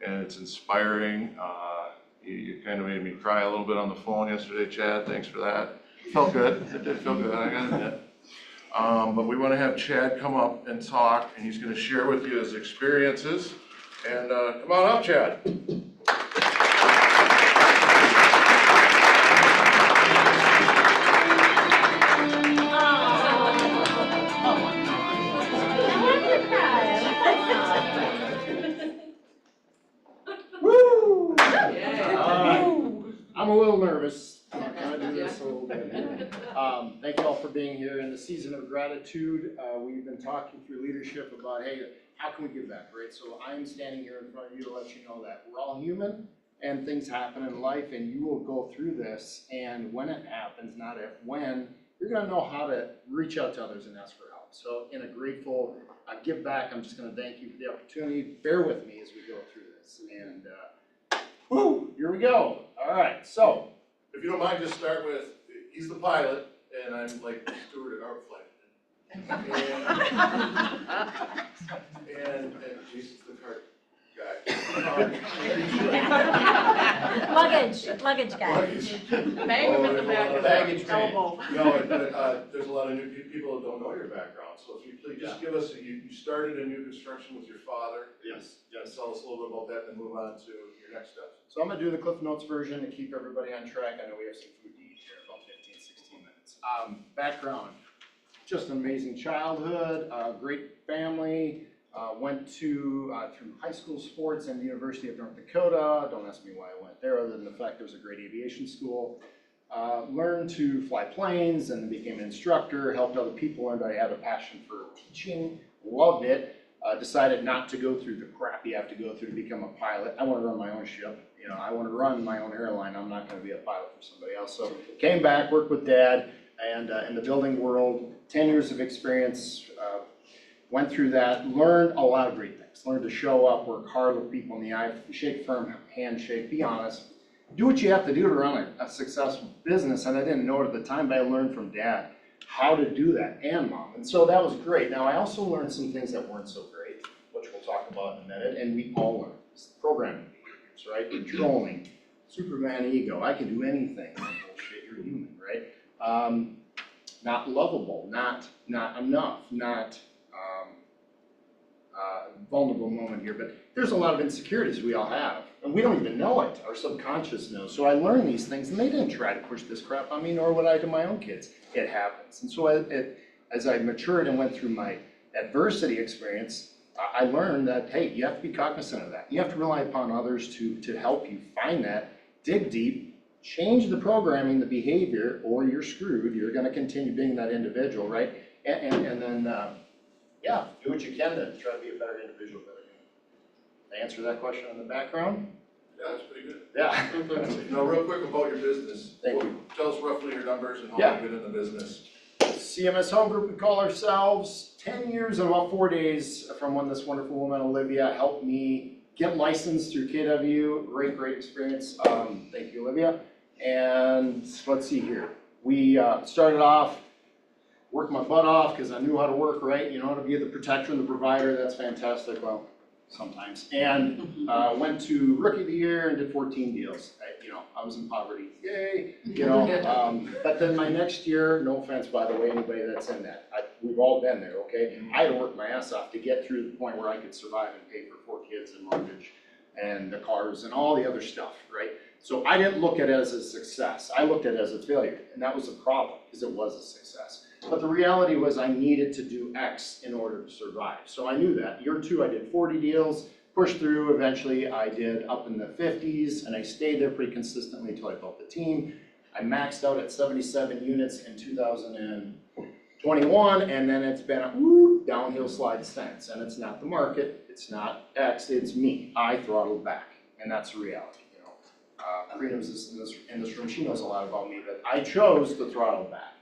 Speaker 4: And it's inspiring. You kind of made me cry a little bit on the phone yesterday, Chad. Thanks for that. Felt good. It did feel good, I gotta admit. But we want to have Chad come up and talk, and he's going to share with you his experiences. And come on up, Chad.
Speaker 10: Woo!
Speaker 11: I'm a little nervous. I'm gonna do this a little bit. Thank you all for being here in the season of gratitude. We've been talking through leadership about, hey, how can we give back, right? So I'm standing here in front of you to let you know that we're all human and things happen in life, and you will go through this. And when it happens, not if, when, you're gonna know how to reach out to others and ask for help. So in a grateful give back, I'm just gonna thank you for the opportunity. Bear with me as we go through this. And woo, here we go. All right, so.
Speaker 4: If you don't mind, just start with, he's the pilot, and I'm like the steward at our flight.
Speaker 1: And Jason's the cart guy.
Speaker 2: Luggage guy.
Speaker 1: Luggage.
Speaker 3: Bag them in the back of the
Speaker 1: Baggage man.
Speaker 3: elbow.
Speaker 1: No, but there's a lot of new people that don't know your background, so if you please just give us, you started a new construction with your father.
Speaker 6: Yes, yes.
Speaker 1: Tell us a little bit about that and then move on to your next steps.
Speaker 11: So I'm gonna do the Cliff Notes version to keep everybody on track. I know we have some food to eat here in about 15, 16 minutes. Background, just an amazing childhood, great family. Went to, through high school sports and the University of North Dakota. Don't ask me why I went there, other than the fact there was a great aviation school. Learned to fly planes and then became an instructor, helped other people, learned I had a passion for teaching, loved it. Decided not to go through the crap you have to go through to become a pilot. I want to run my own ship. You know, I want to run my own airline. I'm not going to be a pilot for somebody else. So came back, worked with Dad, and in the building world, 10 years of experience. Went through that, learned a lot of great things. Learned to show up, work hard, look people in the eye, shake firm handshake, be honest. Do what you have to do to run a successful business. And I didn't know it at the time, but I learned from Dad how to do that, and Mom. And so that was great. Now, I also learned some things that weren't so great, which we'll talk about in a minute, and we all learn. It's programming behaviors, right? Controlling, Superman ego, I can do anything. Bullshit, you're human, right? Not lovable, not enough, not vulnerable moment here, but there's a lot of insecurities we all have, and we don't even know it. Our subconscious knows. So I learned these things, and they didn't try to push this crap on me, nor would I to my own kids. It happens. And so as I matured and went through my adversity experience, I learned that, hey, you have to be cognizant of that. You have to rely upon others to help you find that, dig deep, change the programming, the behavior, or you're screwed. You're going to continue being that individual, right? And then, yeah, do what you can to try to be a better individual, better human. Did I answer that question in the background?
Speaker 1: Yeah, that's pretty good.
Speaker 11: Yeah.
Speaker 1: Now, real quick about your business.
Speaker 11: Thank you.
Speaker 1: Tell us roughly your numbers and how
Speaker 11: Yeah.
Speaker 1: long you've been in the business.
Speaker 11: CMS Home Group, we call ourselves, 10 years and about 4 days from when this wonderful woman, Olivia, helped me get licensed through KW. Great experience. Thank you, Olivia. And let's see here. We started off, worked my butt off because I knew how to work, right? You know how to be the protector and the provider. That's fantastic. Well, sometimes. And went to Rookie of the Year and did 14 deals. I was in poverty. Yay! But then my next year, no offense, by the way, anybody that's in that, we've all been there, okay? I had to work my ass off to get through the point where I could survive and pay for 4 kids and mortgage and the cars and all the other stuff, right? So I didn't look at it as a success. I looked at it as a failure, and that was a problem because it was a success. But the reality was I needed to do X in order to survive. So I knew that. Year 2, I did 40 deals, pushed through. Eventually, I did up in the 50s, and I stayed there pretty consistently until I built the team. I maxed out at 77 units in 2021, and then it's been a downhill slide since. And it's not the market, it's not X, it's me. I throttled back, and that's the reality. Freedom's in this room, she knows a lot about me, but I chose to throttle back.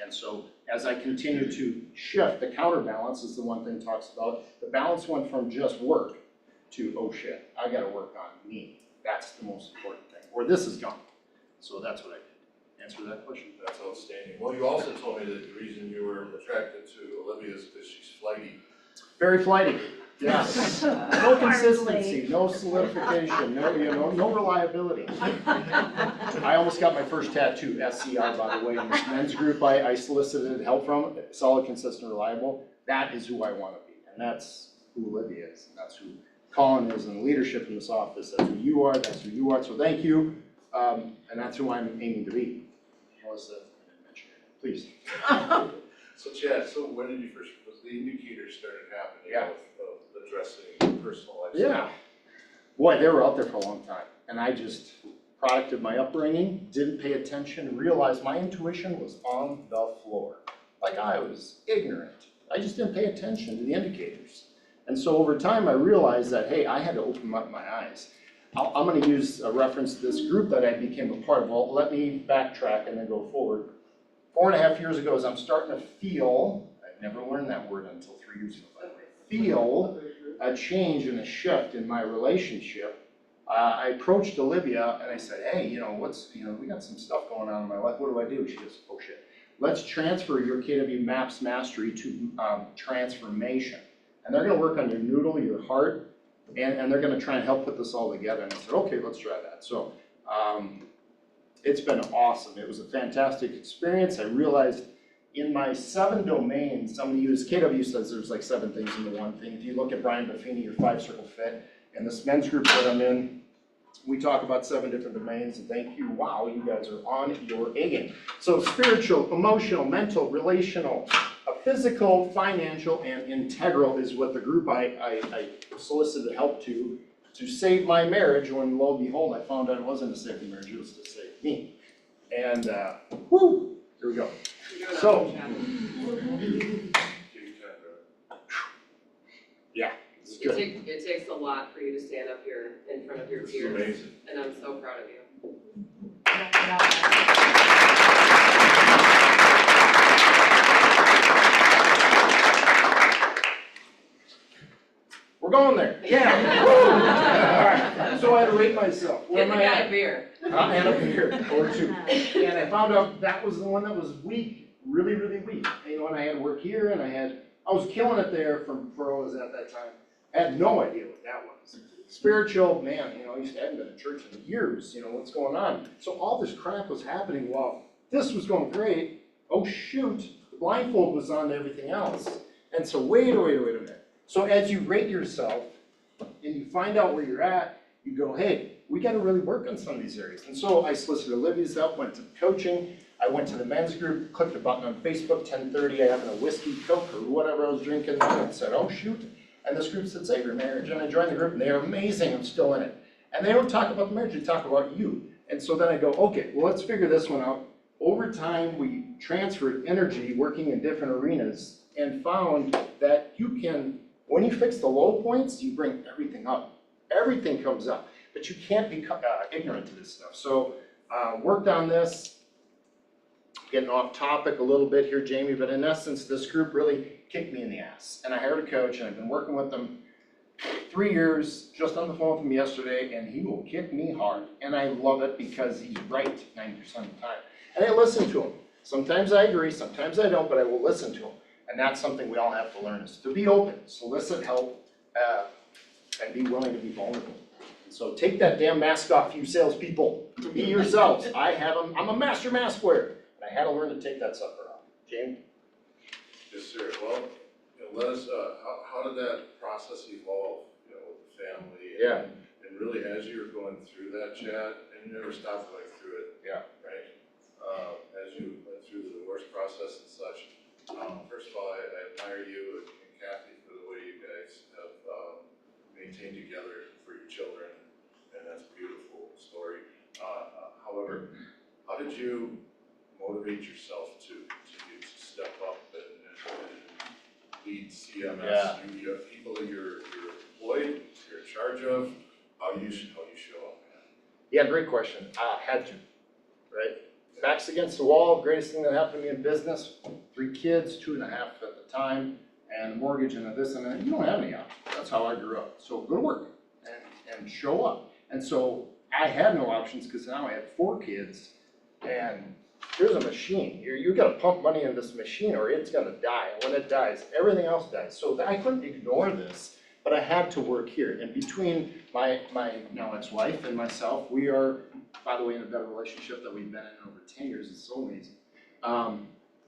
Speaker 11: And so as I continue to shift, the counterbalance is the one thing talks about. The balance went from just work to, oh shit, I gotta work on me. That's the most important thing. Or this is gone. So that's what I did. Answer that question?
Speaker 1: That's outstanding. Well, you also told me that the reason you were attracted to Olivia is because she's flighty.
Speaker 11: Very flighty. Yes. No consistency, no solidification, no reliability. I almost got my first tattoo, SCR, by the way, in this men's group I solicited help from. Solid, consistent, reliable. That is who I want to be, and that's who Olivia is, and that's who Colin is, and leadership in this office. That's who you are. That's who you are. So thank you, and that's who I'm aiming to be. Melissa, I didn't mention it. Please.
Speaker 1: So Chad, so when did you first, was the indicators started happening
Speaker 11: Yeah.
Speaker 1: of addressing personal lifestyle?
Speaker 11: Yeah. Boy, they were out there for a long time. And I just, product of my upbringing, didn't pay attention, realized my intuition was on the floor. Like I was ignorant. I just didn't pay attention to the indicators. And so over time, I realized that, hey, I had to open up my eyes. I'm going to use a reference to this group that I became a part of. Well, let me backtrack and then go forward. 4.5 years ago, as I'm starting to feel, I've never learned that word until 3 years ago, by the way, feel a change and a shift in my relationship, I approached Olivia and I said, hey, we got some stuff going on in my life. What do I do? She goes, oh shit. let's transfer your KW MAPS mastery to transformation. And they're gonna work on your noodle, your heart, and they're gonna try and help put this all together. And I said, okay, let's try that. So it's been awesome. It was a fantastic experience. I realized in my 7 domains, somebody used, KW says there's like 7 things in the one thing. If you look at Brian Buffini, your 5-circle fit, and this men's group that I'm in, we talk about 7 different domains, and thank you, wow, you guys are on your A game. So spiritual, emotional, mental, relational, physical, financial, and integral is what the group I solicited help to save my marriage, when lo and behold, I found out it wasn't to save the marriage, it was to save me. And, whoo, here we go. So, yeah, it's good.
Speaker 3: It takes a lot for you to stand up here in front of your peers, and I'm so proud of you.
Speaker 11: We're going there. Yeah. All right. So I had to rate myself. Where
Speaker 3: Get
Speaker 11: am
Speaker 3: the
Speaker 11: I
Speaker 3: guy
Speaker 11: at?
Speaker 3: a beer.
Speaker 11: And a beer or 2. And I found out that was the one that was weak, really, really weak. And, you know, and I had work here, and I was killing it there from furloughs at that time. I had no idea what that was. Spiritual, man, you know, I hadn't been to church in years, you know, what's going on? So all this crap was happening while this was going great. Oh shoot, the blindfold was on to everything else. And so wait a minute. So as you rate yourself and you find out where you're at, you go, hey, we got to really work on some of these areas. And so I solicited Olivia's help, went to coaching. I went to the men's group, clicked a button on Facebook, 10:30, I having a whiskey, Coke, or whatever I was drinking, and said, oh shoot. And this group said, save your marriage. And I joined the group, and they're amazing, I'm still in it. And they don't talk about the marriage, they talk about you. And so then I go, okay, well, let's figure this one out. Over time, we transferred energy working in different arenas and found that you can, when you fix the low points, you bring everything up. Everything comes up, but you can't be ignorant to this stuff. So worked on this, getting off topic a little bit here, Jamie, but in essence, this group really kicked me in the ass. And I hired a coach, and I've been working with them 3 years, just on the phone with him yesterday, and he will kick me hard. And I love it because he's right 90% of the time. And I listen to him. Sometimes I agree, sometimes I don't, but I will listen to him. And that's something we all have to learn, is to be open, solicit help, and be willing to be vulnerable. So take that damn mask off, you salespeople. Be yourselves. I'm a master mask wearer. And I had to learn to take that sucker off. James?
Speaker 4: Yes, sir. Well, you know, let us, how did that process evolve, you know, with the family?
Speaker 11: Yeah.
Speaker 4: And really, as you were going through that, Chad, and you never stopped going through it.
Speaker 11: Yeah.
Speaker 4: Right? As you went through the divorce process and such, first of all, I admire you and Kathy for the way you guys have maintained together for your children, and that's a beautiful story. However, how did you motivate yourself to step up and lead CMS?
Speaker 11: Yeah.
Speaker 4: You have people that you're employed, you're in charge of. How do you show up, man?
Speaker 11: Yeah, great question. Had to, right? Backs against the wall, greatest thing that happened to me in business. 3 kids, 2.5 at the time, and a mortgage and this and that. You don't have any options. That's how I grew up. So go to work and show up. And so I had no options because now I had 4 kids, and here's a machine. You got to pump money into this machine or it's going to die. And when it dies, everything else dies. So I couldn't ignore this, but I had to work here. And between my now ex-wife and myself, we are, by the way, in a better relationship that we've been in over 10 years. It's so amazing.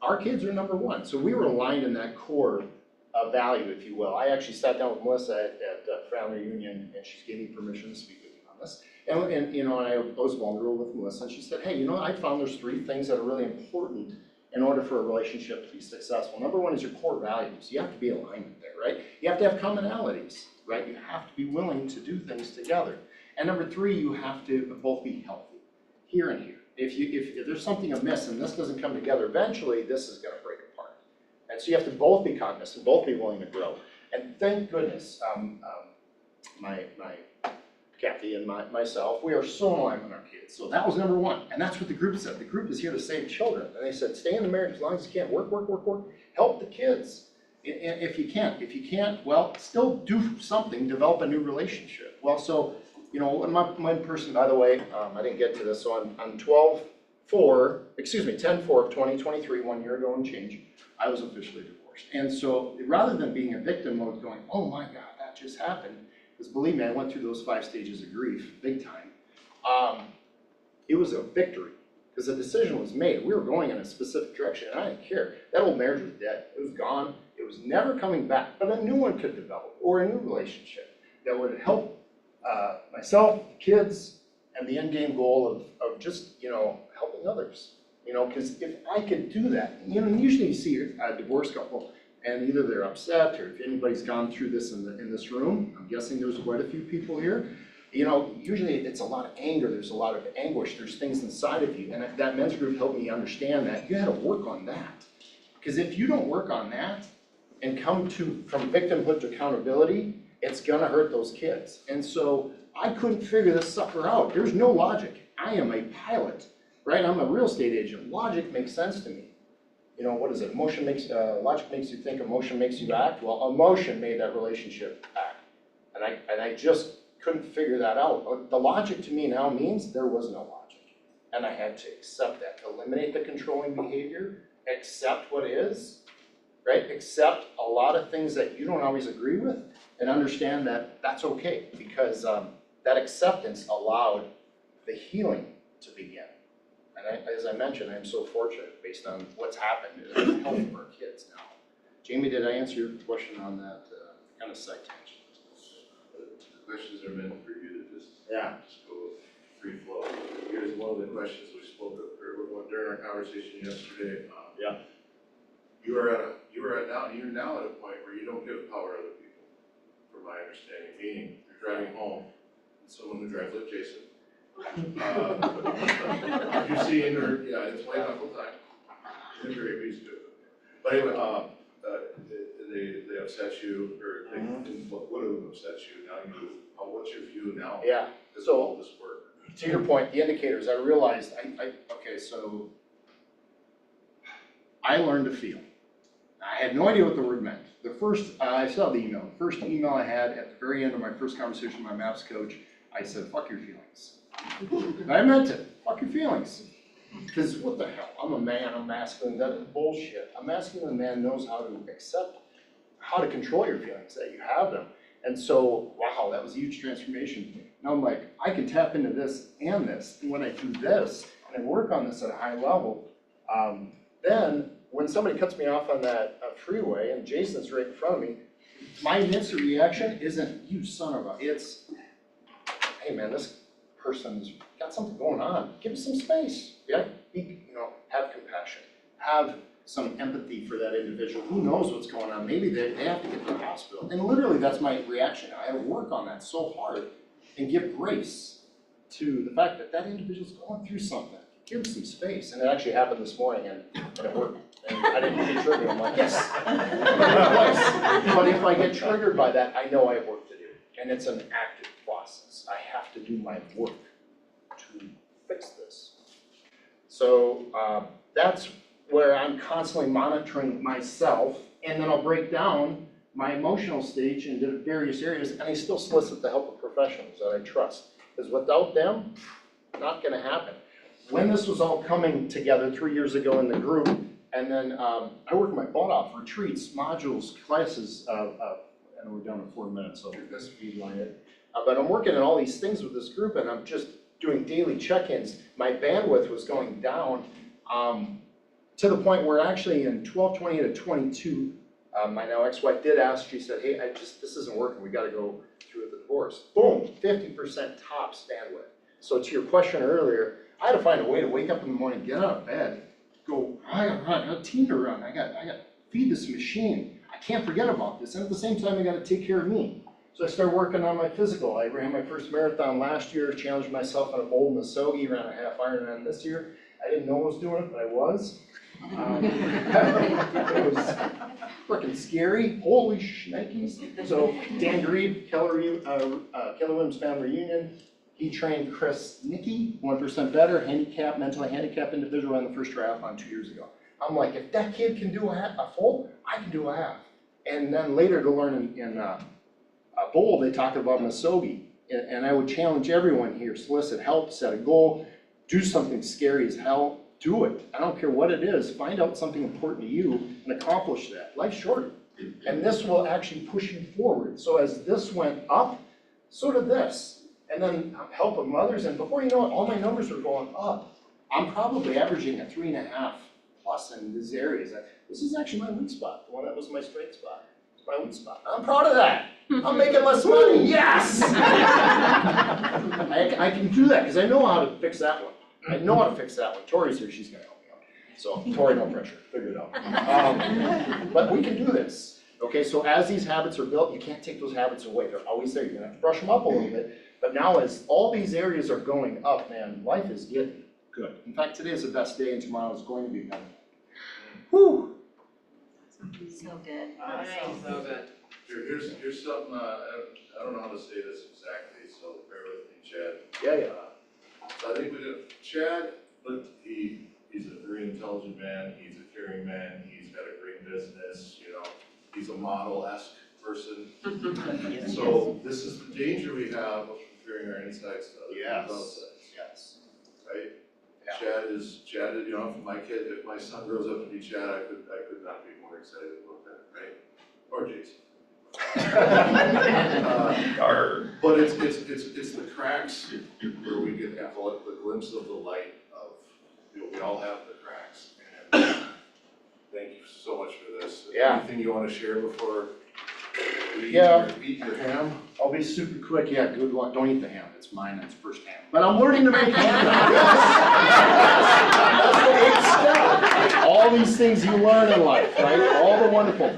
Speaker 11: Our kids are number 1. So we were aligned in that core value, if you will. I actually sat down with Melissa at family reunion, and she gave me permission to speak with you on this. And you know, and I was vulnerable with Melissa, and she said, hey, you know, I found there's 3 things that are really important in order for a relationship to be successful. Number 1 is your core values. You have to be in alignment there, right? You have to have commonalities, right? You have to be willing to do things together. And number 3, you have to both be healthy, here and here. If there's something amiss and this doesn't come together, eventually this is gonna break apart. And so you have to both be cognizant, both be willing to grow. And thank goodness, my Kathy and myself, we are so aligned with our kids. So that was number 1. And that's what the group said. The group is here to save children. And they said, stay in the marriage as long as you can. Work. Help the kids if you can. If you can't, well, still do something, develop a new relationship. Well, so, you know, my person, by the way, I didn't get to this. So on 10/4 of 2023, 1 year ago and change, I was officially divorced. And so rather than being a victim mode going, oh my God, that just happened, because believe me, I went through those 5 stages of grief, big time. It was a victory, because the decision was made. We were going in a specific direction, and I didn't care. That old marriage was dead. It was gone. It was never coming back, but a new one could develop, or a new relationship that would help myself, the kids, and the end game goal of just, helping others. Because if I could do that, usually you see a divorced couple, and either they're upset, or if anybody's gone through this in this room, I'm guessing there's quite a few people here, usually it's a lot of anger, there's a lot of anguish, there's things inside of you, and that men's group helped me understand that you had to work on that. Because if you don't work on that and come from victimhood to accountability, it's gonna hurt those kids. And so I couldn't figure this sucker out. There's no logic. I am a pilot, right? I'm a real estate agent. Logic makes sense to me. What is it? Logic makes you think, emotion makes you act. Well, emotion made that relationship act. And I just couldn't figure that out. The logic to me now means there was no logic. And I had to accept that, eliminate the controlling behavior, accept what is, right? Accept a lot of things that you don't always agree with, and understand that that's okay, because that acceptance allowed the healing to begin. And as I mentioned, I'm so fortunate based on what's happened in the health of our kids now. Jamie, did I answer your question on that kind of side tangent?
Speaker 4: The questions are meant for you to just go free flow. Here's one of the questions we spoke of during our conversation yesterday. You're now at a point where you don't give power to other people, from my understanding. Meaning, you're driving home, and someone who drives like Jason. You've seen her, it's white knuckle time. She's very used to it. But anyway, they upset you, or what would have upset you? Now what's your view now?
Speaker 11: Yeah.
Speaker 4: Does all this work?
Speaker 11: To your point, the indicators, I realized, so I learned to feel. I had no idea what the word meant. I saw the email. The first email I had at the very end of my first conversation with my MAPS coach, I said, fuck your feelings. And I meant it, fuck your feelings. Because what the hell, I'm a man, I'm masculine, that is bullshit. A masculine man knows how to accept, how to control your feelings, that you have them. And so, wow, that was a huge transformation. Now I'm like, I can tap into this and this. And when I do this, and I work on this at a high level, then when somebody cuts me off on that freeway and Jason's right in front of me, my instant reaction isn't, you son of a, it's, hey man, this person's got something going on. Give him some space. Yeah, have compassion. Have some empathy for that individual. Who knows what's going on? Maybe they have to get to the hospital. And literally, that's my reaction. I have to work on that so hard and give grace to the fact that that individual's going through something. Give him some space. And it actually happened this morning, and it worked. And I didn't get triggered. I'm like, yes. But if I get triggered by that, I know I have work to do. And it's an active process. I have to do my work to fix this. So that's where I'm constantly monitoring myself, and then I'll break down my emotional stage into various areas, and I still solicit the help of professionals that I trust. Because without them, not gonna happen. When this was all coming together 3 years ago in the group, and then I worked my butt off, retreats, modules, classes, and we're down to 4 minutes, so let's speedline it. But I'm working on all these things with this group, and I'm just doing daily check-ins. My bandwidth was going down to the point where actually in 12/20 to 22, my now ex-wife did ask, she said, hey, this isn't working, we gotta go through with the divorce. Boom, 50% tops bandwidth. So to your question earlier, I had to find a way to wake up in the morning, get out of bed, go, I gotta run, I got a team to run, I gotta feed this machine. I can't forget about this, and at the same time, I gotta take care of me. So I started working on my physical. I ran my first marathon last year, challenged myself on a bowl in Muskogee, ran a half Ironman this year. I didn't know I was doing it, but I was. It was freaking scary. Holy shnikes. So Dan Grieve, Keller Williams Family Reunion, he trained Chris Nicky, 1% better, mentally handicapped individual, ran the first triathlon 2 years ago. I'm like, if that kid can do a full, I can do a half. And then later to learn in bowl, they talked about Muskogee, and I would challenge everyone here, solicit help, set a goal, do something scary as hell, do it. I don't care what it is, find out something important to you and accomplish that. Life's short. And this will actually push you forward. So as this went up, so did this. And then help with mothers, and before you know it, all my numbers are going up. I'm probably averaging a 3.5 plus in these areas. This is actually my weak spot. The one that was my strength spot. It's my weak spot. I'm proud of that. I'm making less money. Yes! I can do that because I know how to fix that one. I know how to fix that one. Tori's here, she's gonna help me out. So, Tori, no pressure, figure it out. But we can do this. Okay, so as these habits are built, you can't take those habits away. They're always there. You're gonna have to brush them up a little bit. But now as all these areas are going up, man, life is getting good. In fact, today is the best day and tomorrow is going to be better. Whew.
Speaker 2: So good.
Speaker 3: So good.
Speaker 4: Here's something, I don't know how to say this exactly, so bear with me, Chad.
Speaker 11: Yeah.
Speaker 4: So I think we did, Chad, look, he's a very intelligent man, he's a caring man, he's got a great business, you know, he's a model-esque person. So this is the danger we have of comparing our insides to other people's outsides.
Speaker 11: Yes.
Speaker 4: Right?
Speaker 11: Yeah.
Speaker 4: Chad, you know, if my son grows up to be Chad, I could not be more excited about that, right? Or Jason. But it's the cracks where we get the glimpse of the light of, you know, we all have the cracks. And thank you so much for this.
Speaker 11: Yeah.
Speaker 4: Anything you want to share before we eat your ham?
Speaker 11: I'll be super quick. Yeah, good luck. Don't eat the ham. It's mine. It's first ham. But I'm learning to make ham now. That's the eighth step. All these things you learn in life, right? All the wonderful.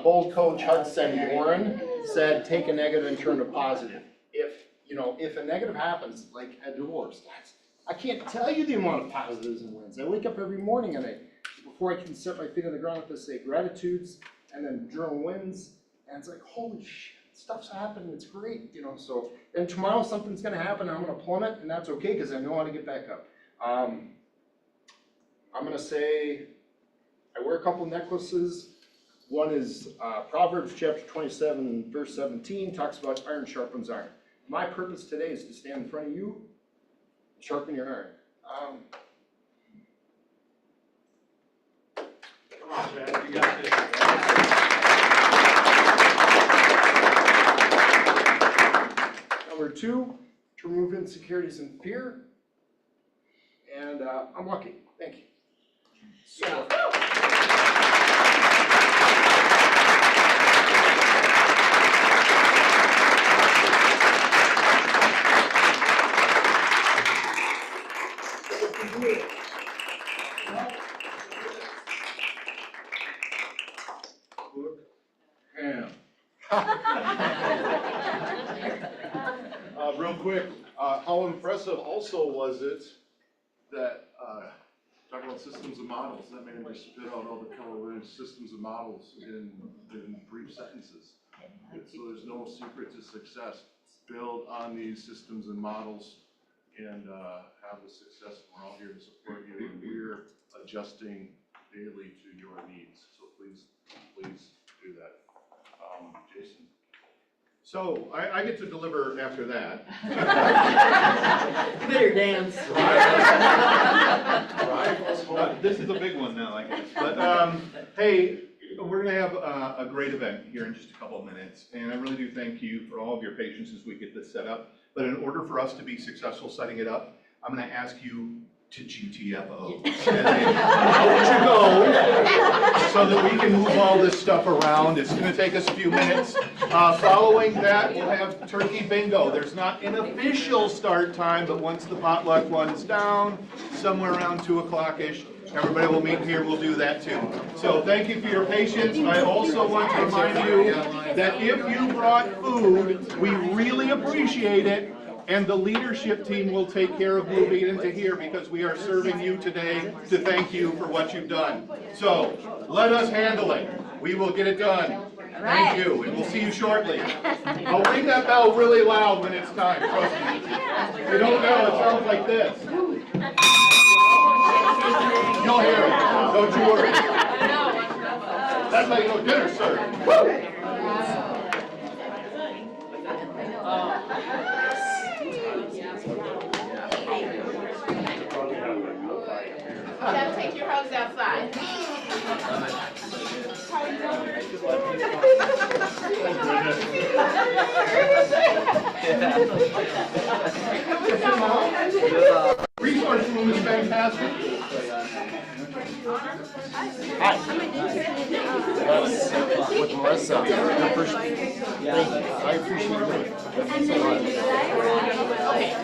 Speaker 11: Bold coach Hudson Warren said, take a negative and turn to positive. If a negative happens, like a divorce, I can't tell you the amount of positives and wins. I wake up every morning and before I can set my feet on the ground, I say gratitudes and then journal wins. And it's like, holy shit, stuff's happening, it's great, so, and tomorrow something's gonna happen, I'm gonna plummet, and that's okay, because I know how to get back up. I'm gonna say, I wear a couple necklaces. One is Proverbs chapter 27, verse 17, talks about iron sharpens iron. My purpose today is to stand in front of you, sharpen your iron.
Speaker 1: Come on, Chad, you got this.
Speaker 11: Number 2, to remove insecurities and fear. And I'm lucky. Thank you. So,
Speaker 4: Real quick, how impressive also was it that, talking about systems and models, that man just spit out all the Keller Williams systems and models in brief sentences. So there's no secret to success. Build on these systems and models and have the success. We're all here to support you, and we're adjusting daily to your needs. So please do that. Jason?
Speaker 6: So, I get to deliver after that.
Speaker 3: Better dance.
Speaker 6: This is a big one now, I guess. But, hey, we're gonna have a great event here in just a couple of minutes. And I really do thank you for all of your patience as we get this set up. But in order for us to be successful setting it up, I'm gonna ask you to GTFO. Out you go, so that we can move all this stuff around. It's gonna take us a few minutes. Following that, we'll have turkey bingo. There's not an official start time, but once the potluck one's down, somewhere around 2 o'clock-ish, everybody will meet here, we'll do that too. So thank you for your patience. I also want to remind you that if you brought food, we really appreciate it. And the leadership team will take care of moving it into here because we are serving you today to thank you for what you've done. So, let us handle it. We will get it done. Thank you, and we'll see you shortly. I'll ring that bell really loud when it's time, trust me. If you don't know, it sounds like this. You'll hear it, don't you worry. That's how you know dinner's served. Woo!
Speaker 3: with your hugs outside.
Speaker 6: Resource room is fantastic.
Speaker 11: Hi. That's with Marissa. Her first- Thank you. I appreciate it.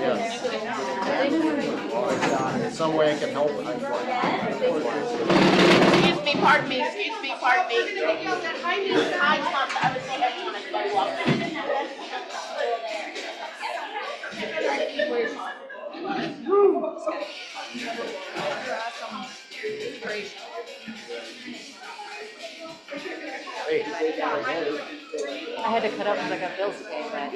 Speaker 11: Yes. In some way I can help.
Speaker 3: Excuse me, pardon me, excuse me, pardon me. Hi, Tom, I would say everyone is very welcome.
Speaker 11: Hey.
Speaker 3: I had to cut up because I got bills to pay, but.